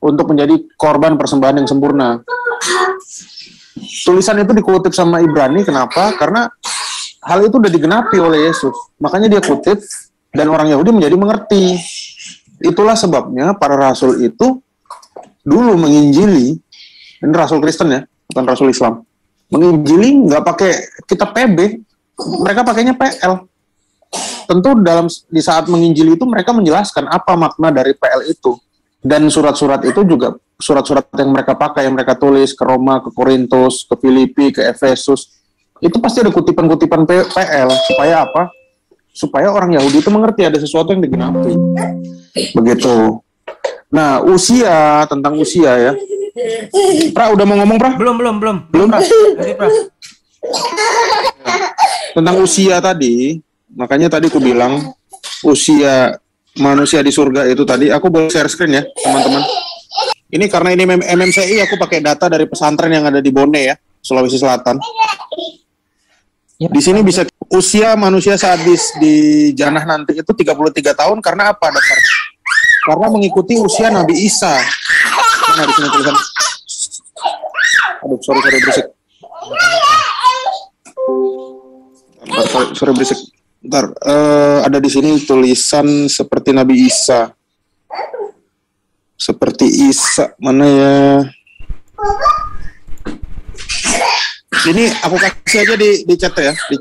untuk menjadi korban persembahan yang sempurna. Tulisan itu dikutip sama Ibrani, kenapa? Karena hal itu udah digenapi oleh Yesus. Makanya dia kutip, dan orang Yahudi menjadi mengerti. Itulah sebabnya para rasul itu dulu menginjili, ini rasul Kristen ya, bukan rasul Islam. Menginjili nggak pakai kitab PB, mereka pakainya PL. Tentu di saat menginjili itu mereka menjelaskan apa makna dari PL itu. Dan surat-surat itu juga surat-surat yang mereka pakai, yang mereka tulis ke Roma, ke Korintus, ke Filipi, ke Efesus. Itu pasti ada kutipan-kutipan PL. Supaya apa? Supaya orang Yahudi itu mengerti ada sesuatu yang digenapi. Begitu. Nah, tentang usia ya. Pra, udah mau ngomong, Pra? Belum, Pra. Nanti, Pra. Tentang usia tadi, makanya tadi aku bilang usia manusia di surga itu tadi, aku boleh share screen ya, teman-teman. Ini karena ini MMCI, aku pakai data dari pesantren yang ada di Bone ya, Sulawesi Selatan. Di sini bisa usia manusia saat di janah nanti itu 33 tahun karena apa dasar? Karena mengikuti usia Nabi Isa. Nah, di sini tulisan. Aduh, sorry berisik. Sorry berisik. Bentar, ada di sini tulisan seperti Nabi Isa. Seperti Isa, mana ya? Ini aku kasih aja di chat ya, di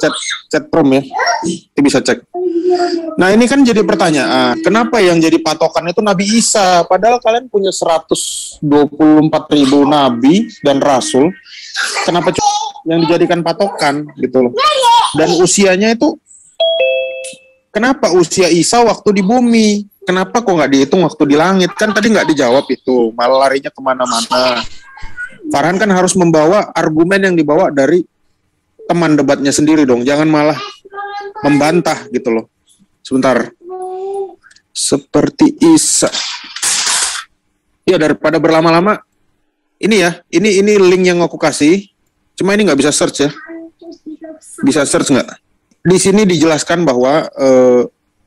chat prom ya. Kita bisa cek. Nah, ini kan jadi pertanyaan, kenapa yang jadi patokan itu Nabi Isa? Padahal kalian punya 124.000 nabi dan rasul. Kenapa yang dijadikan patokan gitu loh? Dan usianya itu, kenapa usia Isa waktu di bumi? Kenapa kok nggak dihitung waktu di langit? Kan tadi nggak dijawab itu, malah larinya kemana-mana. Farhan kan harus membawa argumen yang dibawa dari teman debatnya sendiri dong. Jangan malah membantah gitu loh. Sebentar. Seperti Isa. Ya, daripada berlama-lama. Ini ya, ini link yang aku kasih. Cuma ini nggak bisa search ya. Bisa search nggak? Di sini dijelaskan bahwa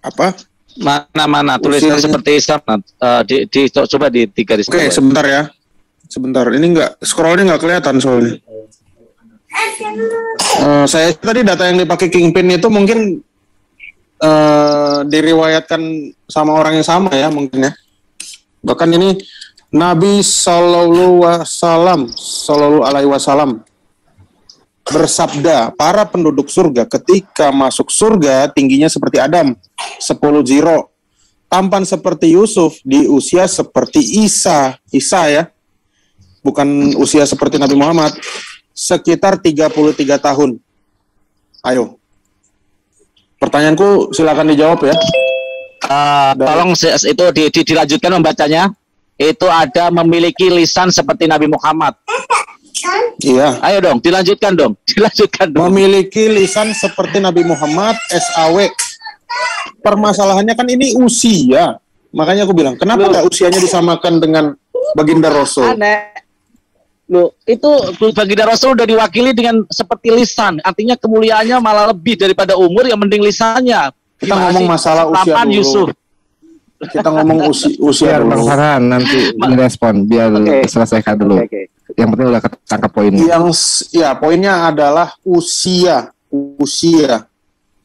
apa? Mana tulisan seperti Isa. Coba di 3 garis. Oke, sebentar ya. Sebentar, ini scrollnya nggak kelihatan soalnya. Saya tadi data yang dipakai Kingpin itu mungkin diriwayatkan sama orang yang sama ya mungkin ya. Bahkan ini Nabi Sallallahu Alaihi Wasallam bersabda, para penduduk surga ketika masuk surga tingginya seperti Adam, 10 ziro, tampan seperti Yusuf, di usia seperti Isa ya. Bukan usia seperti Nabi Muhammad, sekitar 33 tahun. Ayo. Pertanyaanku silakan dijawab ya. Tolong itu dilanjutkan membacanya. Itu ada memiliki lisan seperti Nabi Muhammad. Iya. Ayo dong, dilanjutkan dong. Memiliki lisan seperti Nabi Muhammad, SAW. Permasalahannya kan ini usia. Makanya aku bilang, kenapa nggak usianya disamakan dengan baginda Rasul? Aneh. Loh, itu baginda Rasul udah diwakili dengan seperti lisan. Artinya kemuliaannya malah lebih daripada umur, yang mending lisannya. Kita ngomong masalah usia dulu. Yusuf. kita ngomong usia Biar Bang dulu. Farhan nanti merespon, biar selesaikan dulu. Yang penting udah ketangkap poinnya. Poinnya adalah usia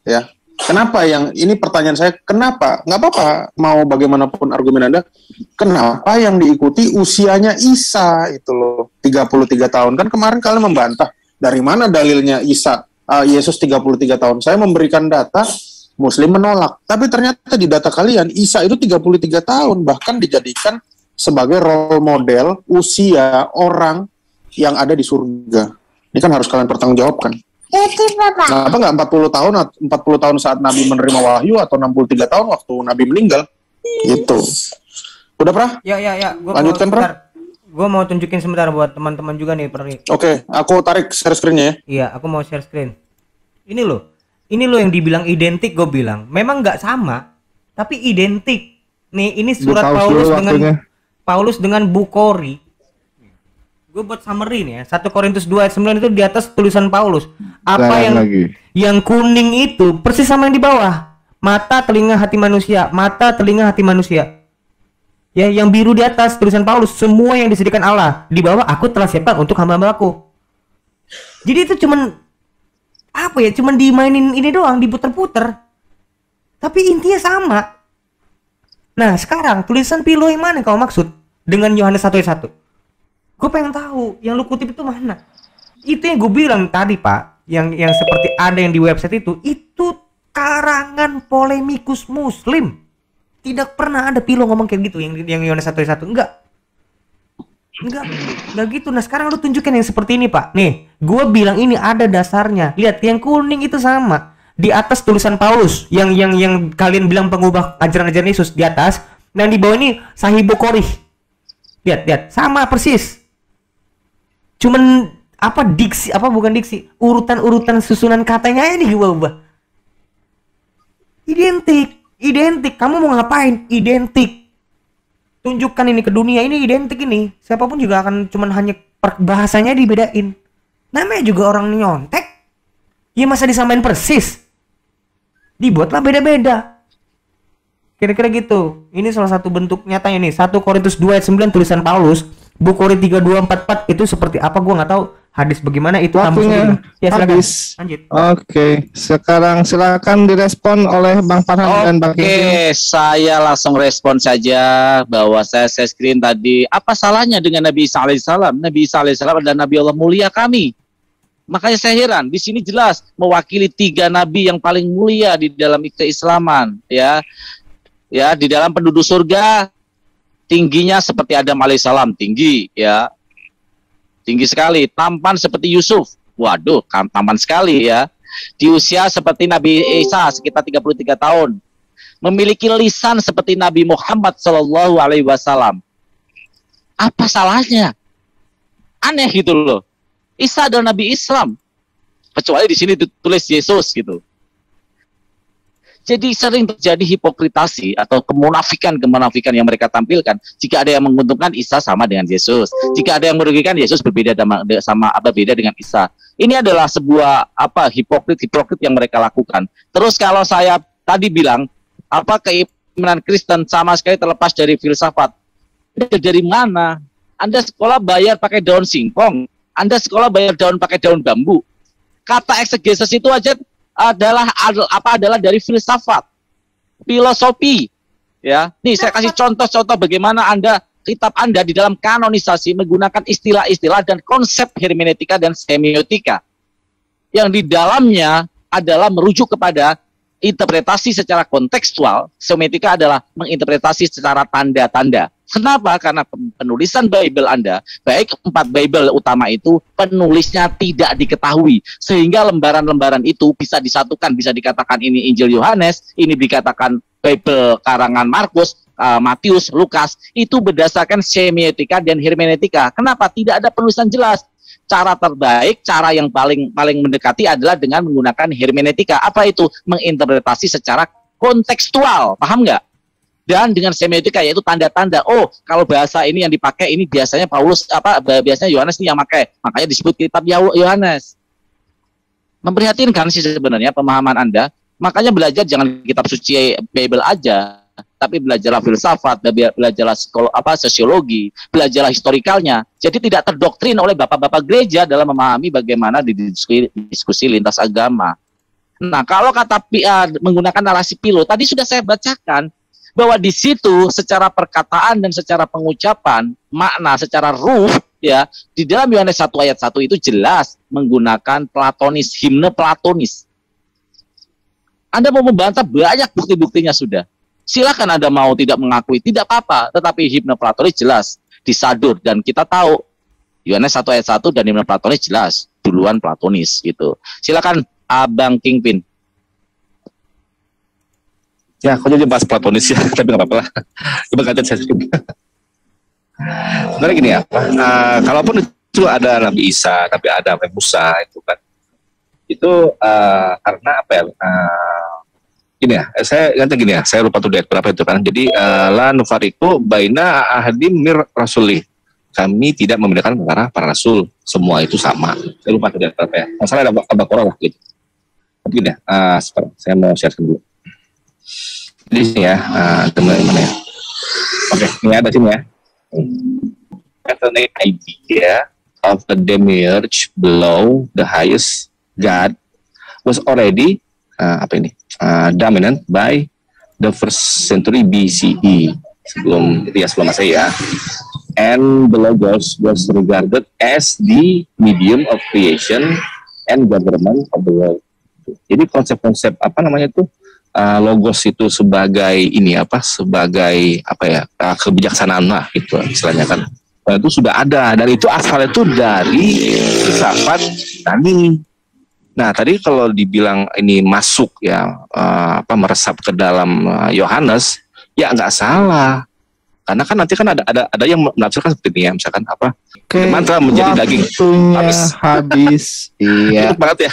ya. Kenapa ini pertanyaan saya, kenapa? Nggak apa-apa, mau bagaimanapun argumen Anda, kenapa yang diikuti usianya Isa itu loh, 33 tahun. Kan kemarin kalian membantah, dari mana dalilnya Yesus 33 tahun. Saya memberikan data, Muslim menolak. Tapi ternyata di data kalian, Isa itu 33 tahun, bahkan dijadikan sebagai role model usia orang yang ada di surga. Ini kan harus kalian pertanggungjawabkan. Kenapa nggak 40 tahun saat Nabi menerima wahyu, atau 63 tahun waktu Nabi meninggal? Gitu. Udah, Pra? Ya. Lanjutkan, Pra. Gue mau tunjukin sebentar buat teman-teman juga nih, Oke, aku tarik share screen-nya ya. Iya, aku mau share screen. Ini loh yang dibilang identik, gue bilang. Memang nggak sama, tapi identik. Nih, ini surat Paulus dengan Bukhari. Gue buat summary nih ya. 1 Korintus 2 ayat 9 itu di atas tulisan Paulus. Apa yang kuning itu persis sama yang di bawah. Mata, telinga, hati manusia. Mata, telinga, hati manusia. Ya, yang biru di atas tulisan Paulus, semua yang disediakan Allah. Di bawah, aku telah siapkan untuk hamba-hamba aku. Jadi itu cuman cuman dimainin ini doang, diputer-puter. Tapi intinya sama. Nah, sekarang tulisan Pilo yang mana kau maksud dengan Yohanes 1 ayat 1? Gue pengen tahu yang lu kutip itu mana. Itu yang gue bilang tadi, Pak, yang seperti ada yang di website itu karangan polemikus Muslim. Tidak pernah ada Pilo ngomong kayak gitu yang Yohanes 1 ayat 1. Enggak gitu. Nah, sekarang lu tunjukin yang seperti ini, Pak. Nih, gue bilang ini ada dasarnya. Lihat, yang kuning itu sama. Di atas tulisan Paulus yang kalian bilang pengubah ajaran-ajaran Yesus di atas, dan di bawah ini Sahih Bukhari. Lihat, sama persis. Cuman bukan diksi, urutan susunan katanya ini diubah. Identik. Kamu mau ngapain? Identik. Tunjukkan ini ke dunia, ini identik ini. Siapapun juga akan cuman hanya bahasanya dibedain. Namanya juga orang nyontek. Ya masa disamain persis? Dibuatlah beda-beda. Kira-kira gitu. Ini salah satu bentuk nyatanya nih. 1 Korintus 2 ayat 9 tulisan Paulus. Bukhari 3244 itu seperti apa gua nggak tahu. Hadis bagaimana itu waktunya habis. Lanjut. Oke, sekarang silakan direspon oleh Bang Farhan dan Bang Oke, saya langsung respon saja bahwa saya screen tadi. Apa salahnya dengan Nabi Isa alaihissalam? Nabi Isa alaihissalam adalah Nabi Allah mulia kami. Makanya saya heran, di sini jelas mewakili 3 nabi yang paling mulia di dalam keislaman, ya. Ya, di dalam penduduk surga tingginya seperti Adam alaihissalam, tinggi, ya. Tinggi sekali, tampan seperti Yusuf. Waduh, tampan sekali ya. Di usia seperti Nabi Isa sekitar 33 tahun. Memiliki lisan seperti Nabi Muhammad Shallallahu alaihi wasallam. Apa salahnya? Aneh gitu loh. Isa adalah Nabi Islam. Kecuali di sini ditulis Yesus gitu. Jadi sering terjadi hipokritasi atau kemunafikan yang mereka tampilkan. Jika ada yang menguntungkan, Isa sama dengan Yesus. Jika ada yang merugikan, Yesus beda dengan Isa. Ini adalah sebuah hipokrit yang mereka lakukan. Terus kalau saya tadi bilang keimanan Kristen sama sekali terlepas dari filsafat. Dari mana? Anda sekolah bayar pakai daun singkong. Anda sekolah bayar pakai daun bambu. Kata eksegesis itu aja adalah dari filsafat, filosofi, ya. Nih saya kasih contoh bagaimana kitab Anda di dalam kanonisasi menggunakan istilah-istilah dan konsep hermeneutika dan semiotika yang di dalamnya adalah merujuk kepada interpretasi secara kontekstual. Semiotika adalah menginterpretasi secara tanda-tanda. Kenapa? Karena penulisan Bible Anda, baik 4 Bible utama itu, penulisnya tidak diketahui. Sehingga lembaran-lembaran itu bisa disatukan, bisa dikatakan ini Injil Yohanes, ini dikatakan Bible karangan Markus, Matius, Lukas, itu berdasarkan semiotika dan hermeneutika. Kenapa? Tidak ada penulisan jelas. Cara terbaik, cara yang paling mendekati adalah dengan menggunakan hermeneutika. Apa itu? Menginterpretasi secara kontekstual. Paham nggak? Dan dengan semiotika yaitu tanda-tanda. Oh, kalau bahasa ini yang dipakai ini biasanya biasanya Yohanes ini yang pakai. Makanya disebut kitab Yohanes. Memprihatinkan sih sebenarnya pemahaman Anda. Makanya belajar jangan kitab suci Bible aja. tapi belajarlah filsafat, belajarlah sosiologi, belajarlah historikalnya. Jadi tidak terdoktrin oleh bapak-bapak gereja dalam memahami bagaimana diskusi lintas agama. Nah, kalau kata menggunakan narasi Philo, tadi sudah saya bacakan bahwa di situ secara perkataan dan secara pengucapan, makna secara ruh, ya, di dalam Yohanes 1 ayat 1 itu jelas menggunakan platonis, himne platonis. Anda mau membantah, banyak bukti-buktinya sudah. Silakan Anda mau tidak mengakui, tidak apa-apa, tetapi himne platonis jelas disadur, dan kita tahu Yohanes 1 ayat 1 dan himne platonis jelas duluan platonis gitu. Silakan Abang Kingpin. Ya, kok jadi bahas platonis ya, tapi nggak apa-apa lah. Coba gantian saya. Sebenarnya gini ya, kalaupun itu ada Nabi Isa, tapi ada Nabi Musa, itu kan, itu karena apa ya? Gini ya, gini ya, saya lupa tuh ayat berapa itu kan. Jadi la nufariqu baina ahadim mir rasuli. Kami tidak membedakan antara para rasul, semua itu sama. Saya lupa tuh ayat berapa ya. Masalah ada Al-Baqarah lah gitu. Begini ya, saya mau share dulu. Di sini ya, teman-teman ya. Oke, ini ada sini ya. An idea of the demiurge below the highest God was already dominant by the first century BCE, sebelum Masehi ya. And the Logos was regarded as the medium of creation and government of the world. Jadi konsep-konsep Logos itu sebagai kebijaksanaan lah gitu istilahnya kan. Nah, itu sudah ada, dan itu asalnya itu dari filsafat Yunani. Nah, tadi kalau dibilang ini masuk ya meresap ke dalam Yohanes, ya nggak salah. Karena kan nanti kan ada yang menafsirkan seperti ini ya, misalkan mantra menjadi daging. Habis. Iya. Banget ya.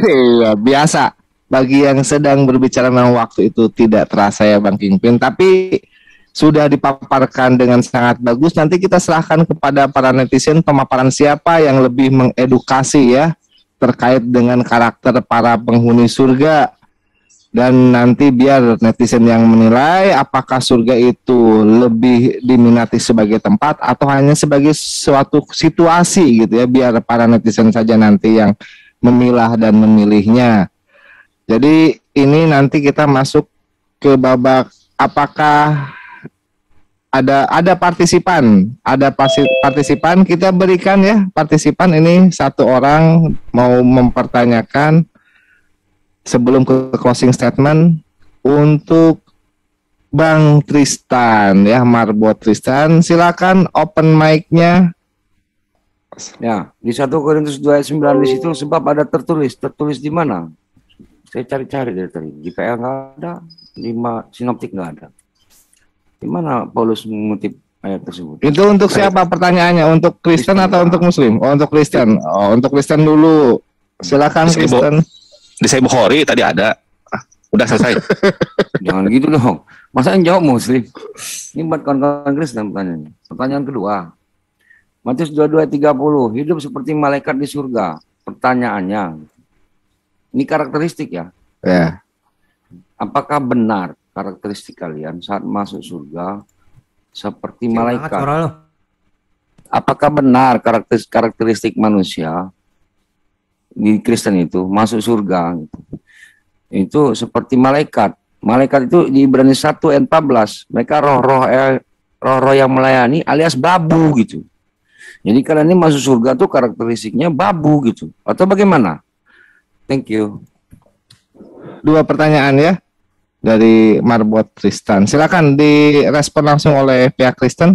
Iya, biasa. Bagi yang sedang berbicara tentang waktu itu tidak terasa ya Bang Kingpin, tapi sudah dipaparkan dengan sangat bagus. Nanti kita serahkan kepada para netizen pemaparan siapa yang lebih mengedukasi ya terkait dengan karakter para penghuni surga, dan nanti biar netizen yang menilai apakah surga itu lebih diminati sebagai tempat atau hanya sebagai suatu situasi gitu ya, biar para netizen saja nanti yang memilah dan memilihnya. Jadi ini nanti kita masuk ke babak apakah ada partisipan, kita berikan ya partisipan ini satu orang mau mempertanyakan sebelum ke closing statement untuk Bang Tristan ya, Marbot Tristan, silakan open mic-nya. Ya, di 1 Korintus 2 ayat 9 di situ sebab ada tertulis di mana? Saya cari-cari dari tadi. JPL nggak ada, 5 sinoptik nggak ada. Di mana Paulus mengutip ayat tersebut? Itu untuk siapa pertanyaannya? Untuk Kristen atau untuk Muslim? Oh, untuk Kristen. Oh, untuk Kristen dulu. Silakan Kristen. Di Sahih Bukhari tadi ada. Udah selesai. Jangan gitu dong. Masa yang jawab Muslim? Ini buat kawan-kawan Kristen pertanyaannya. Pertanyaan kedua. Matius 22 ayat 30. Hidup seperti malaikat di surga. Pertanyaannya. Ini karakteristik ya. Ya. Apakah benar karakteristik kalian saat masuk surga seperti malaikat? Apakah benar karakteristik manusia di Kristen itu masuk surga itu seperti malaikat? Malaikat itu di Ibrani 1 ayat 14. Mereka roh-roh yang melayani alias babu gitu. Jadi kalian ini masuk surga tuh karakteristiknya babu gitu. Atau bagaimana? Thank you. 2 pertanyaan ya dari Marbot Tristan. Silakan direspon langsung oleh pihak Kristen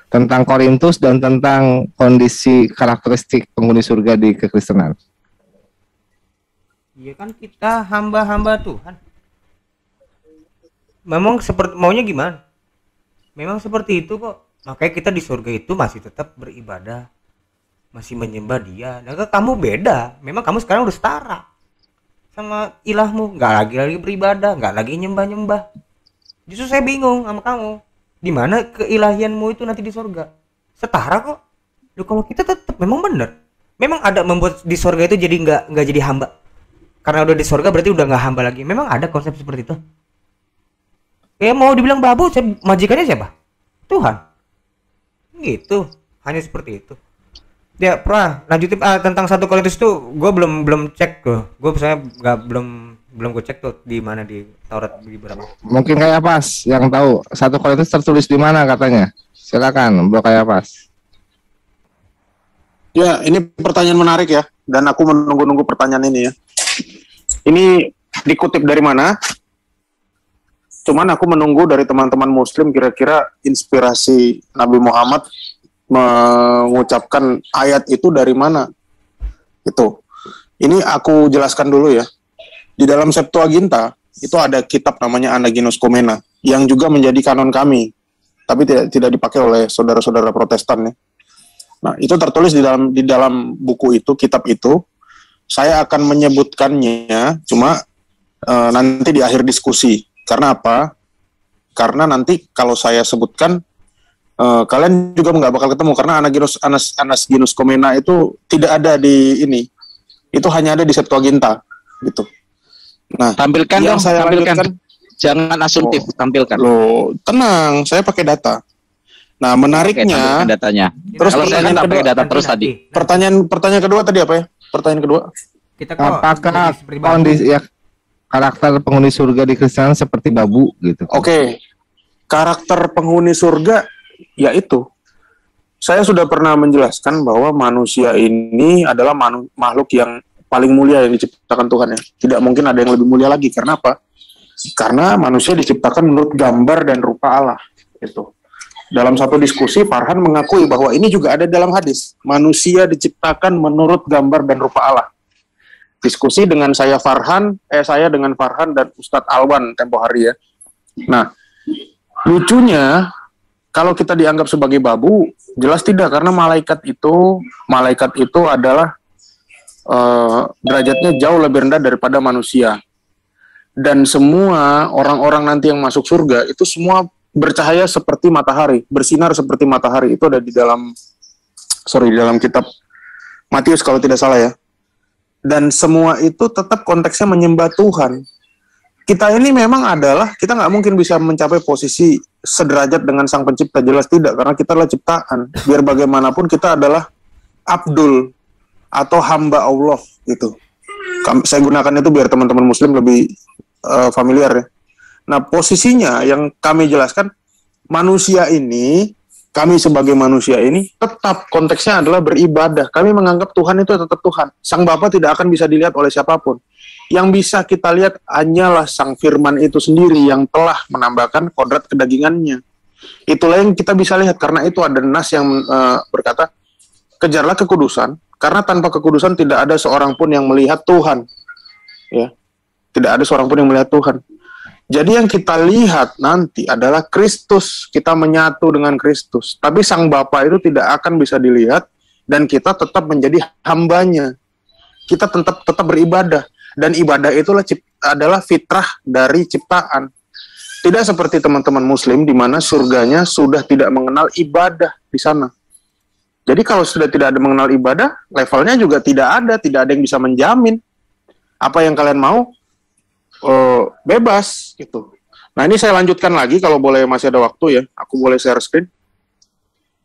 tentang Korintus dan tentang kondisi karakteristik penghuni surga di kekristenan. Iya kan kita hamba-hamba Tuhan. Memang seperti maunya gimana? Memang seperti itu kok. Makanya kita di surga itu masih tetap beribadah, masih menyembah Dia. Nah, kamu beda. Memang kamu sekarang udah setara sama ilahmu, nggak lagi beribadah, nggak lagi nyembah. Justru saya bingung sama kamu. Di mana keilahianmu itu nanti di surga? Setara kok. Loh, kalau kita tetap memang benar. Memang ada membuat di surga itu jadi nggak jadi hamba. Karena udah di surga berarti udah nggak hamba lagi. Memang ada konsep seperti itu. Kayak mau dibilang babu, majikannya siapa? Tuhan. Gitu. Hanya seperti itu. Ya, lanjutin tentang 1 Korintus itu gue belum cek tuh. Gue misalnya belum gue cek tuh di mana di Taurat di berapa. Mungkin kayak pas yang tahu 1 Korintus tertulis di mana katanya. Silakan, Bro kayak pas. Ya, ini pertanyaan menarik ya, dan aku menunggu-nunggu pertanyaan ini ya. Ini dikutip dari mana? Cuman aku menunggu dari teman-teman Muslim kira-kira inspirasi Nabi Muhammad mengucapkan ayat itu dari mana. Itu. Ini aku jelaskan dulu ya. Di dalam Septuaginta itu ada kitab namanya Anaginus Komena yang juga menjadi kanon kami, tapi tidak dipakai oleh saudara-saudara Protestan ya. Nah, itu tertulis di dalam buku itu, kitab itu. Saya akan menyebutkannya cuma nanti di akhir diskusi. Karena apa? Karena nanti kalau saya sebutkan kalian juga nggak bakal ketemu, karena Anaginus Komena itu tidak ada di ini. Itu hanya ada di Septuaginta gitu. Nah, tampilkan dong, saya tampilkan. Jangan asumtif, tampilkan. Loh, tenang, saya pakai data. Nah, menariknya datanya. Terus kalau saya nggak pakai data terus tadi. Pertanyaan kedua tadi apa ya? Pertanyaan kedua. Apakah kondisi ya karakter penghuni surga di Kristen seperti babu gitu? Oke. Karakter penghuni surga yaitu saya sudah pernah menjelaskan bahwa manusia ini adalah makhluk yang paling mulia yang diciptakan Tuhan ya. Tidak mungkin ada yang lebih mulia lagi. Karena apa? Karena manusia diciptakan menurut gambar dan rupa Allah. Itu. Dalam satu diskusi, Farhan mengakui bahwa ini juga ada dalam hadis. Manusia diciptakan menurut gambar dan rupa Allah. Diskusi dengan saya dengan Farhan dan Ustadz Alwan tempo hari ya. Nah, lucunya kalau kita dianggap sebagai babu, jelas tidak, karena malaikat itu adalah derajatnya jauh lebih rendah daripada manusia. Dan semua orang-orang nanti yang masuk surga itu semua bercahaya seperti matahari, bersinar seperti matahari. Itu ada di dalam kitab Matius kalau tidak salah ya. Dan semua itu tetap konteksnya menyembah Tuhan. Kita ini memang kita nggak mungkin bisa mencapai posisi sederajat dengan Sang Pencipta, jelas tidak, karena kita adalah ciptaan. Biar bagaimanapun kita adalah abdul atau hamba Allah gitu. Saya gunakan itu biar teman-teman Muslim lebih familiar ya. Nah, posisinya yang kami jelaskan, kami sebagai manusia ini tetap konteksnya adalah beribadah. Kami menganggap Tuhan itu tetap Tuhan. Sang Bapa tidak akan bisa dilihat oleh siapapun. Yang bisa kita lihat hanyalah Sang Firman itu sendiri yang telah menambahkan kodrat kedagingannya. Itulah yang kita bisa lihat, karena itu ada nas yang berkata, kejarlah kekudusan, karena tanpa kekudusan tidak ada seorang pun yang melihat Tuhan. Ya, tidak ada seorang pun yang melihat Tuhan. Jadi yang kita lihat nanti adalah Kristus, kita menyatu dengan Kristus. Tapi Sang Bapa itu tidak akan bisa dilihat, dan kita tetap menjadi hambanya. Kita tetap beribadah, dan ibadah itulah adalah fitrah dari ciptaan. Tidak seperti teman-teman Muslim di mana surganya sudah tidak mengenal ibadah di sana. Jadi kalau sudah tidak ada mengenal ibadah, levelnya juga tidak ada yang bisa menjamin. Apa yang kalian mau, bebas gitu. Nah, ini saya lanjutkan lagi kalau boleh, masih ada waktu ya. Aku boleh share screen.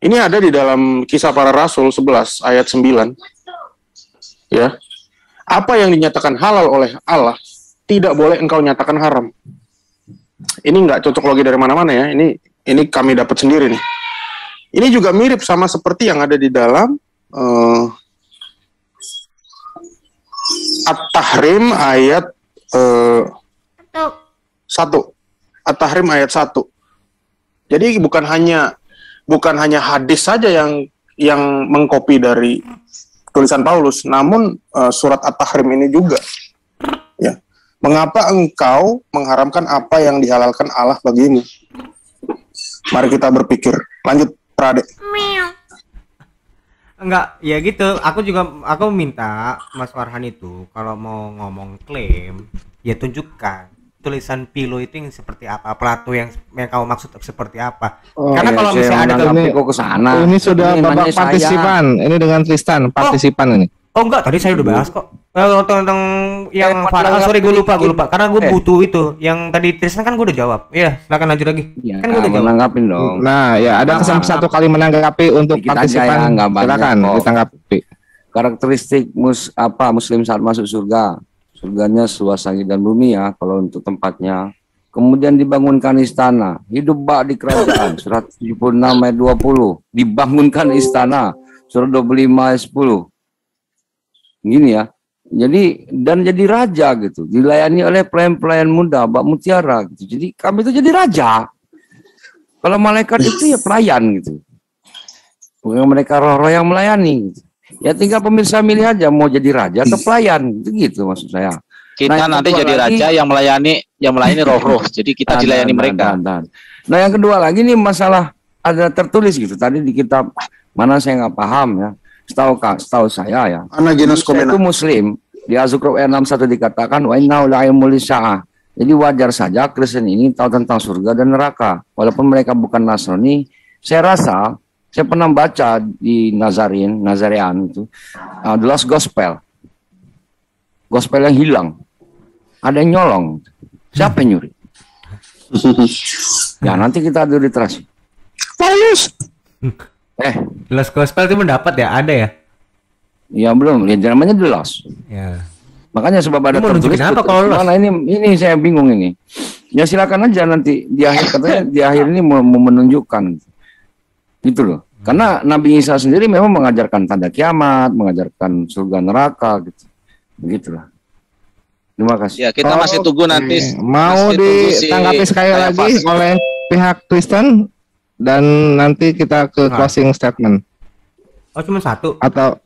Ini ada di dalam Kisah Para Rasul 11 ayat 9. Ya. Apa yang dinyatakan halal oleh Allah tidak boleh engkau nyatakan haram. Ini nggak cocok lagi dari mana-mana ya. Ini kami dapat sendiri nih. Ini juga mirip sama seperti yang ada di dalam At-Tahrim ayat 1. At-Tahrim ayat 1. Jadi bukan hanya hadis saja yang mengcopy dari tulisan Paulus, namun surat At-Tahrim ini juga. Ya. Mengapa engkau mengharamkan apa yang dihalalkan Allah bagimu? Mari kita berpikir. Lanjut, Prade. Enggak, ya gitu. Aku minta Mas Farhan itu kalau mau ngomong klaim, ya tunjukkan tulisan Pilo itu yang seperti apa, Plato yang kamu maksud seperti apa. Karena kalau misalnya ada ke sana. Ini sudah babak partisipan. Ini dengan Tristan partisipan ini. Oh enggak, tadi saya udah bahas kok. Tentang yang Farhan, sorry gue lupa. Karena gue butuh itu. Yang tadi Tristan kan gue udah jawab. Iya, silakan lanjut lagi. Ya, kan gue udah jawab. Menanggapin dong. Nah, ya ada kesempatan 1 kali menanggapi untuk partisipan. Silakan ditanggapi. Karakteristik Muslim saat masuk surga. Surganya seluas langit dan bumi ya, kalau untuk tempatnya. Kemudian dibangunkan istana, hidup bak di kerajaan, surat 76 ayat 20. Dibangunkan istana, surat 25 ayat 10. Gini ya. Jadi dan jadi raja gitu, dilayani oleh pelayan-pelayan muda, bak mutiara gitu. Jadi kami itu jadi raja. Kalau malaikat itu ya pelayan gitu. Bukan mereka roh-roh yang melayani gitu. Ya tinggal pemirsa milih aja mau jadi raja atau pelayan, gitu maksud saya. Kita nanti jadi raja yang melayani roh-roh. Jadi kita dilayani mereka. Nah yang kedua lagi nih masalah ada tertulis gitu tadi di kitab mana saya nggak paham ya. Setahu saya ya. Itu Muslim di Az-Zukhruf ayat 61 dikatakan wa innahu la'ilmul lisya'ah. Jadi wajar saja Kristen ini tahu tentang surga dan neraka. Walaupun mereka bukan Nasrani, saya rasa saya pernah baca di Nazarean itu The Lost Gospel. Gospel yang hilang. Ada yang nyolong. Siapa yang nyuri? Ya nanti kita adu literasi. Paulus. The Lost Gospel itu mendapat ya? Ada ya? Ya belum. Ya namanya The Lost. Ya. Makanya sebab ada tertulis. Kenapa kalau Mana ini saya bingung ini. Ya silakan aja nanti di akhir katanya di akhir ini mau menunjukkan. Gitu loh. Karena Nabi Isa sendiri memang mengajarkan tanda kiamat, mengajarkan surga neraka gitu. Begitulah. Terima kasih. Ya, kita masih tunggu nanti. Mau ditanggapi sekali lagi oleh pihak Kristen dan nanti kita ke closing statement. Oh, cuma satu? Atau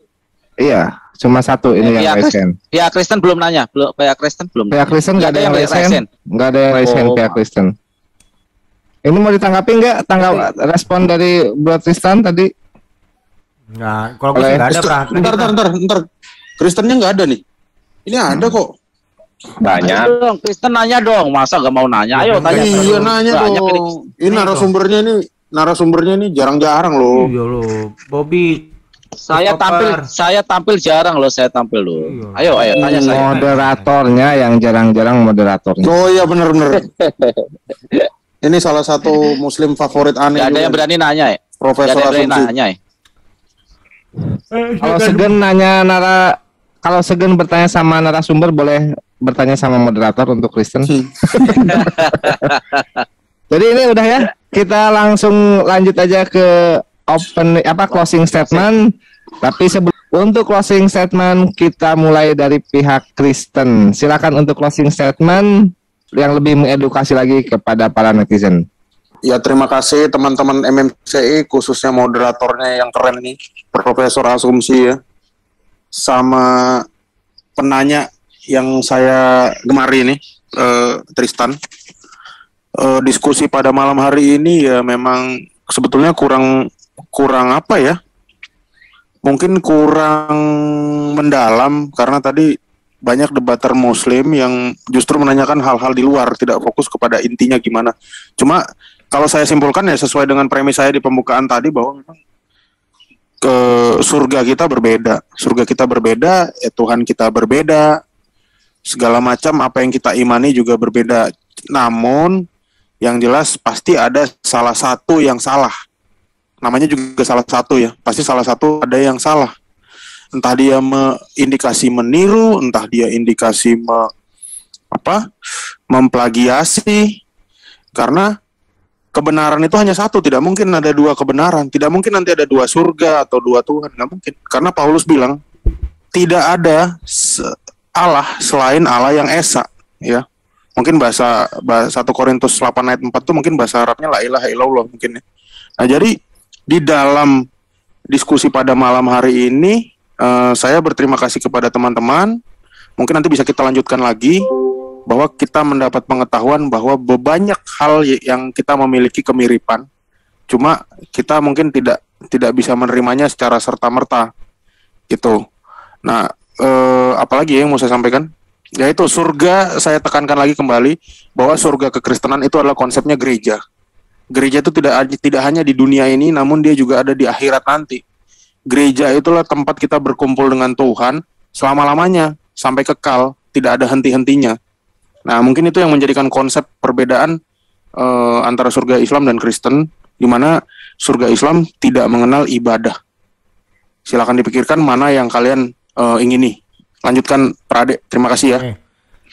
iya, cuma satu ini yang raise. Pihak Kristen belum nanya, pihak Kristen belum. Pihak Kristen nggak ada yang raise. Nggak ada yang raise pihak Kristen. Ini mau ditanggapi nggak? Respon dari Bro Tristan tadi? Nggak, kalau gue nggak ada. Bentar. Kristennya nggak ada nih. Ini ada kok. Banyak. Ayo dong, Kristen nanya dong. Masa nggak mau nanya? Ayo tanya. Iya nanya dong. Ini narasumbernya ini jarang-jarang loh. Iya loh, Bobby. Saya tampil jarang loh. Ayo tanya saya. Moderatornya yang jarang-jarang moderatornya. Oh iya benar. Ini salah satu Muslim favorit aneh. Gak ada yang berani nanya ya? Profesor Asumsi. Kalau Segen bertanya sama narasumber, boleh bertanya sama moderator untuk Kristen. Jadi ini udah ya, kita langsung lanjut aja ke closing statement. Tapi untuk closing statement kita mulai dari pihak Kristen. Silakan untuk closing statement yang lebih mengedukasi lagi kepada para netizen. Ya terima kasih teman-teman MMCI, khususnya moderatornya yang keren nih, Profesor Asumsi ya, sama penanya yang saya gemari ini, Tristan. Diskusi pada malam hari ini ya memang sebetulnya kurang apa ya? Mungkin kurang mendalam karena tadi banyak debater Muslim yang justru menanyakan hal-hal di luar, tidak fokus kepada intinya gimana. Cuma kalau saya simpulkan ya sesuai dengan premis saya di pembukaan tadi bahwa memang ke surga kita berbeda, Tuhan kita berbeda, segala macam apa yang kita imani juga berbeda. Namun yang jelas pasti ada salah satu yang salah. Namanya juga salah satu ya, pasti salah satu ada yang salah. Entah dia indikasi meniru, entah dia indikasi memplagiasi. Karena kebenaran itu hanya satu, tidak mungkin ada dua kebenaran, tidak mungkin nanti ada dua surga atau dua Tuhan, nggak mungkin. Karena Paulus bilang tidak ada Allah selain Allah yang esa, ya. Mungkin bahasa 1 Korintus 8 ayat 4 itu mungkin bahasa Arabnya la ilaha illallah mungkin ya. Nah, jadi di dalam diskusi pada malam hari ini saya berterima kasih kepada teman-teman. Mungkin nanti bisa kita lanjutkan lagi bahwa kita mendapat pengetahuan bahwa banyak hal yang kita memiliki kemiripan. Cuma kita mungkin tidak bisa menerimanya secara serta-merta. Gitu. Nah, apalagi yang mau saya sampaikan? Yaitu surga, saya tekankan lagi kembali bahwa surga kekristenan itu adalah konsepnya gereja. Gereja itu tidak hanya di dunia ini, namun dia juga ada di akhirat nanti. gereja itulah tempat kita berkumpul dengan Tuhan selama-lamanya sampai kekal, tidak ada henti-hentinya. Nah, mungkin itu yang menjadikan konsep perbedaan antara surga Islam dan Kristen, di mana surga Islam tidak mengenal ibadah. Silakan dipikirkan mana yang kalian ingini. Lanjutkan, Prade. Terima kasih ya.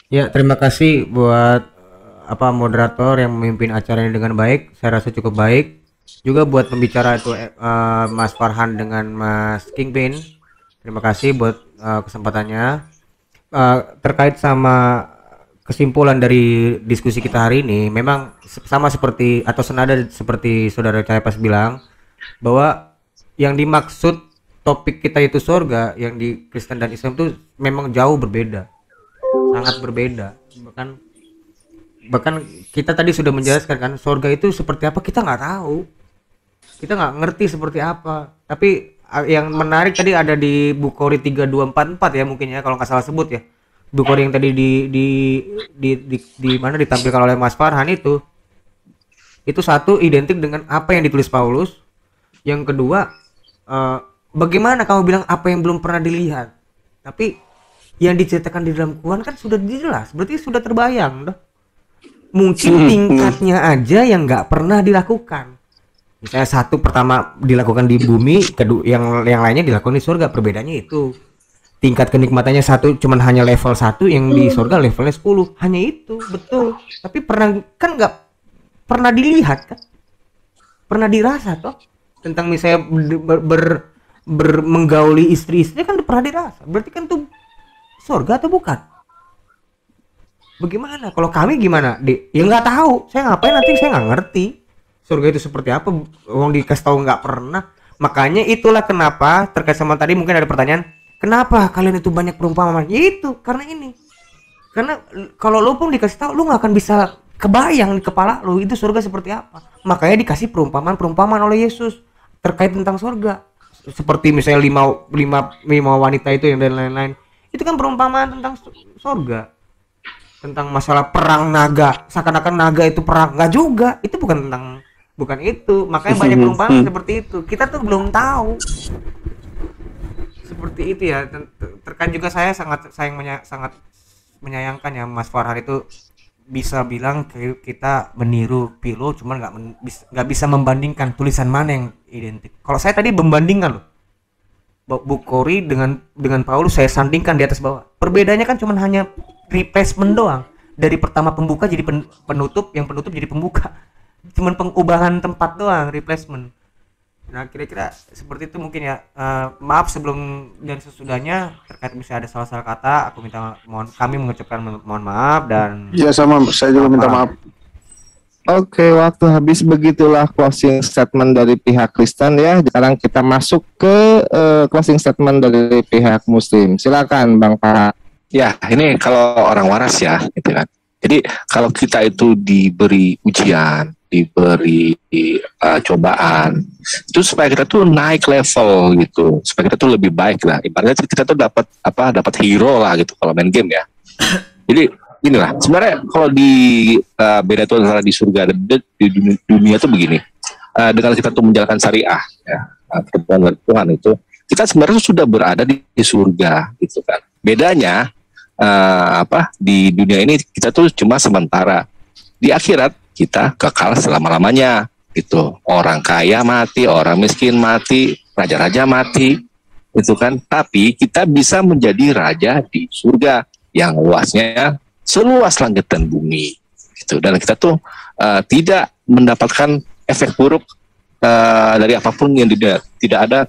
Ya, terima kasih buat moderator yang memimpin acara ini dengan baik. Saya rasa cukup baik. Juga buat pembicara itu Mas Farhan dengan Mas Kingpin. Terima kasih buat kesempatannya. Terkait sama kesimpulan dari diskusi kita hari ini, memang sama seperti atau senada seperti saudara Cahyapas bilang, bahwa yang dimaksud topik kita itu surga, yang di Kristen dan Islam itu memang jauh berbeda, sangat berbeda. Bahkan kita tadi sudah menjelaskan kan, surga itu seperti apa kita nggak tahu, kita nggak ngerti seperti apa. Tapi yang menarik tadi ada di Bukhari 3244 ya, mungkin ya kalau nggak salah sebut ya. Bukhari yang tadi di mana ditampilkan oleh Mas Farhan itu satu identik dengan apa yang ditulis Paulus. Yang kedua, bagaimana kamu bilang apa yang belum pernah dilihat, tapi yang diceritakan di dalam Quran kan sudah jelas, berarti sudah terbayang. Mungkin tingkatnya aja yang nggak pernah dilakukan. Misalnya satu pertama dilakukan di bumi, kedua yang lainnya dilakukan di surga. Perbedaannya itu tingkat kenikmatannya satu cuman hanya level 1, yang di surga levelnya 10, hanya itu. Betul. Tapi nggak pernah dilihat kan, pernah dirasa toh, tentang misalnya menggauli istri-istri kan pernah dirasa. Berarti kan tuh surga atau bukan? Bagaimana kalau kami gimana ya nggak tahu, saya ngapain nanti, saya nggak ngerti surga itu seperti apa, orang dikasih tahu nggak pernah. Makanya itulah kenapa terkait sama tadi mungkin ada pertanyaan, kenapa kalian itu banyak perumpamaan? Ya itu karena ini. Karena kalau lu pun dikasih tahu, lu nggak akan bisa kebayang di kepala lu itu surga seperti apa. Makanya dikasih perumpamaan oleh Yesus terkait tentang surga. Seperti misalnya lima wanita itu yang dan lain-lain. Itu kan perumpamaan tentang surga. Tentang masalah perang naga. Seakan-akan naga itu perang. Nggak juga. Itu bukan itu. Makanya banyak perumpamaan seperti itu. Kita tuh belum tahu. Seperti itu ya. Terkait juga saya sangat menyayangkan ya Mas Farhan itu bisa bilang kita meniru Philo, cuman nggak bisa membandingkan tulisan mana yang identik. Kalau saya tadi membandingkan loh, Bukhari dengan Paulus, saya sandingkan di atas bawah. Perbedaannya kan cuman hanya replacement doang, dari pertama pembuka jadi penutup, yang penutup jadi pembuka, cuman pengubahan tempat doang, replacement. Nah kira-kira seperti itu mungkin ya. Maaf sebelum dan sesudahnya terkait misalnya ada salah-salah kata, kami mengucapkan mohon maaf. Dan ya sama, saya juga minta maaf. Oke, waktu habis, begitulah closing statement dari pihak Kristen ya. Sekarang kita masuk ke closing statement dari pihak Muslim. Silakan Bang Pak. Ya, ini kalau orang waras ya, gitu kan. Jadi kalau kita itu diberi ujian, diberi cobaan, itu supaya kita tuh naik level gitu, supaya kita tuh lebih baik lah. Ibaratnya kita tuh dapat hero lah gitu kalau main game ya. Jadi inilah sebenarnya kalau di beda tuh antara di surga dan di dunia tuh begini. Dengan kita tuh menjalankan syariah ya, ketentuan Tuhan itu, kita sebenarnya sudah berada di surga gitu kan. Bedanya di dunia ini kita tuh cuma sementara. Di akhirat kita kekal selama-lamanya gitu. Orang kaya mati, orang miskin mati, raja-raja mati gitu kan. Tapi kita bisa menjadi raja di surga yang luasnya seluas langit dan bumi gitu. Dan kita tuh tidak mendapatkan efek buruk dari apapun yang tidak ada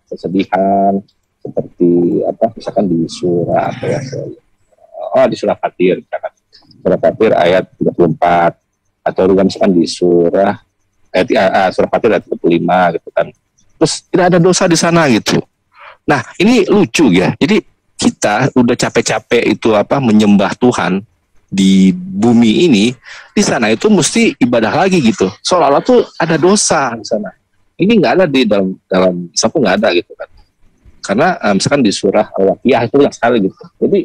kesedihan seperti misalkan di surah di surah Fatir misalkan. Surah Fatir ayat 34, atau juga misalkan di surah Fatir ayat 35 gitu kan. Terus tidak ada dosa di sana gitu. Nah, ini lucu ya. Jadi kita udah capek-capek itu menyembah Tuhan di bumi ini, di sana itu mesti ibadah lagi gitu. Seolah-olah tuh ada dosa di sana. Ini nggak ada di dalam Islam pun nggak ada gitu kan. Karena misalkan di surah Al-Waqiah itu yang sekali gitu. Jadi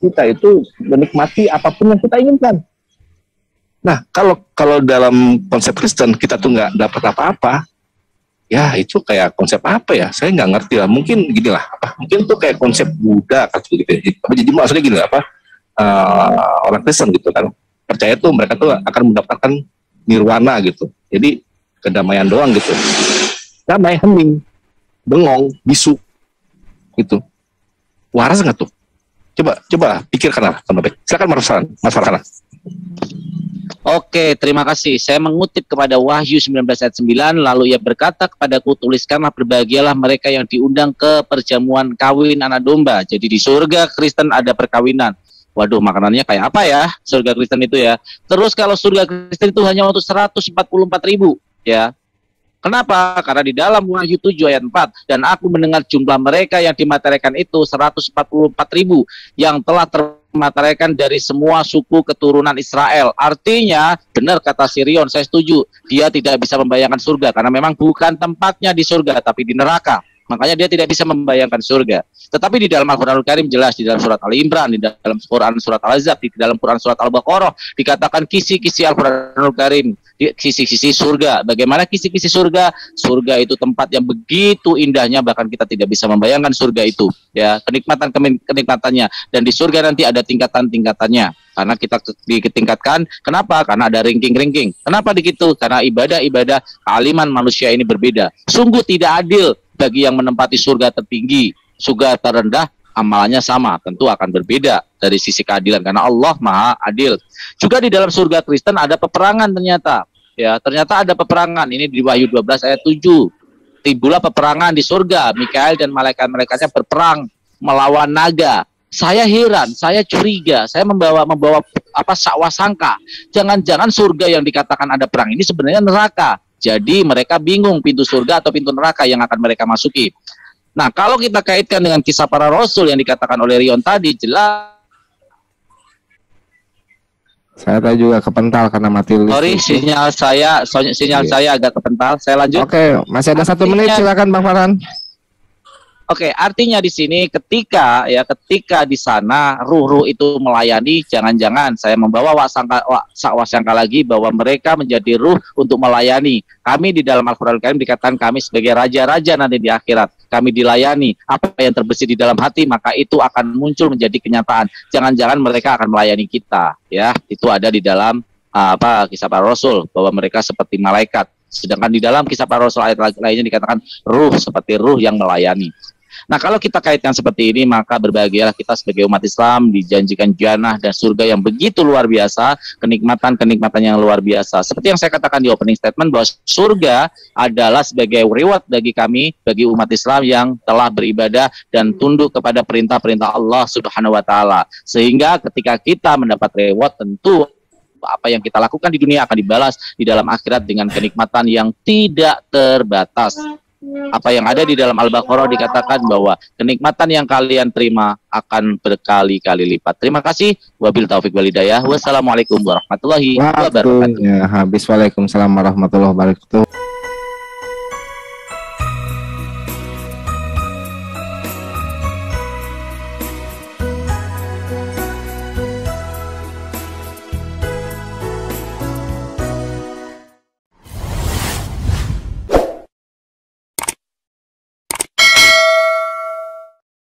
kita itu menikmati apapun yang kita inginkan. Nah, kalau dalam konsep Kristen kita tuh nggak dapat apa-apa, Ya itu kayak konsep apa ya? Saya nggak ngerti lah. Mungkin gini lah. Mungkin tuh kayak konsep Buddha kan gitu. Jadi maksudnya gini orang Kristen gitu kan. Percaya tuh mereka tuh akan mendapatkan nirwana gitu. Jadi kedamaian doang gitu. Damai, hening, bengong, bisu gitu. Waras nggak tuh? Coba pikirkan lah, baik. Silakan Mas Farhan. Oke, terima kasih. Saya mengutip kepada Wahyu 19 ayat 9, lalu ia berkata kepadaku, tuliskanlah, berbahagialah mereka yang diundang ke perjamuan kawin anak domba. Jadi di surga Kristen ada perkawinan. Waduh, makanannya kayak apa ya surga Kristen itu ya. Terus kalau surga Kristen itu hanya untuk 144.000 ya. Kenapa? Karena di dalam Wahyu 7 ayat 4, dan aku mendengar jumlah mereka yang dimateraikan itu 144.000 yang telah termateraikan dari semua suku keturunan Israel. Artinya, benar kata Sirion, saya setuju. Dia tidak bisa membayangkan surga karena memang bukan tempatnya di surga tapi di neraka. Makanya dia tidak bisa membayangkan surga. Tetapi di dalam Al-Quranul Karim jelas, di dalam surat Ali Imran, di dalam Quran surat Al-Azab, di dalam Quran surat Al-Baqarah dikatakan kisi-kisi Al-Quranul Karim, kisi-kisi surga. Bagaimana kisi-kisi surga? Surga itu tempat yang begitu indahnya, bahkan kita tidak bisa membayangkan surga itu. Ya, kenikmatannya. Dan di surga nanti ada tingkatan-tingkatannya. Karena kita ditingkatkan, kenapa? Karena ada ranking-ranking. Kenapa begitu? Karena ibadah-ibadah kealiman manusia ini berbeda. Sungguh tidak adil bagi yang menempati surga tertinggi, surga terendah, amalannya sama, tentu akan berbeda dari sisi keadilan karena Allah Maha Adil. Juga di dalam surga Kristen ada peperangan ternyata. Ya, ternyata ada peperangan. Ini di Wahyu 12 ayat 7. Timbullah peperangan di surga. Mikael dan malaikat-malaikatnya berperang melawan naga. Saya heran, saya curiga, saya membawa sakwasangka. Jangan-jangan surga yang dikatakan ada perang ini sebenarnya neraka. Jadi mereka bingung pintu surga atau pintu neraka yang akan mereka masuki. Nah, kalau kita kaitkan dengan kisah para rasul yang dikatakan oleh Rion tadi, jelas. Saya tadi juga kepental karena mati listrik. Sorry, sinyal saya agak kepental. Saya lanjut. Oke, masih ada 1 menit, silakan Bang Farhan. Oke, artinya di sini ketika di sana ruh-ruh itu melayani, jangan-jangan saya membawa wasangka lagi bahwa mereka menjadi ruh untuk melayani. Kami di dalam Al-Qur'an Karim dikatakan kami sebagai raja-raja nanti di akhirat. Kami dilayani. Apa yang terbesit di dalam hati maka itu akan muncul menjadi kenyataan. Jangan-jangan mereka akan melayani kita, ya. Itu ada di dalam kisah para rasul bahwa mereka seperti malaikat. Sedangkan di dalam kisah para rasul ayat lainnya dikatakan ruh seperti ruh yang melayani. Nah, kalau kita kaitkan seperti ini, maka berbahagialah kita sebagai umat Islam dijanjikan jannah dan surga yang begitu luar biasa, kenikmatan yang luar biasa. Seperti yang saya katakan di opening statement bahwa surga adalah sebagai reward bagi kami, bagi umat Islam yang telah beribadah dan tunduk kepada perintah-perintah Allah Subhanahu wa taala. Sehingga ketika kita mendapat reward, tentu apa yang kita lakukan di dunia akan dibalas di dalam akhirat dengan kenikmatan yang tidak terbatas. Apa yang ada di dalam Al-Baqarah dikatakan bahwa kenikmatan yang kalian terima akan berkali-kali lipat. Terima kasih. Wabil taufik wal hidayah. Wassalamualaikum warahmatullahi wabarakatuh. Waalaikumsalam warahmatullahi wabarakatuh.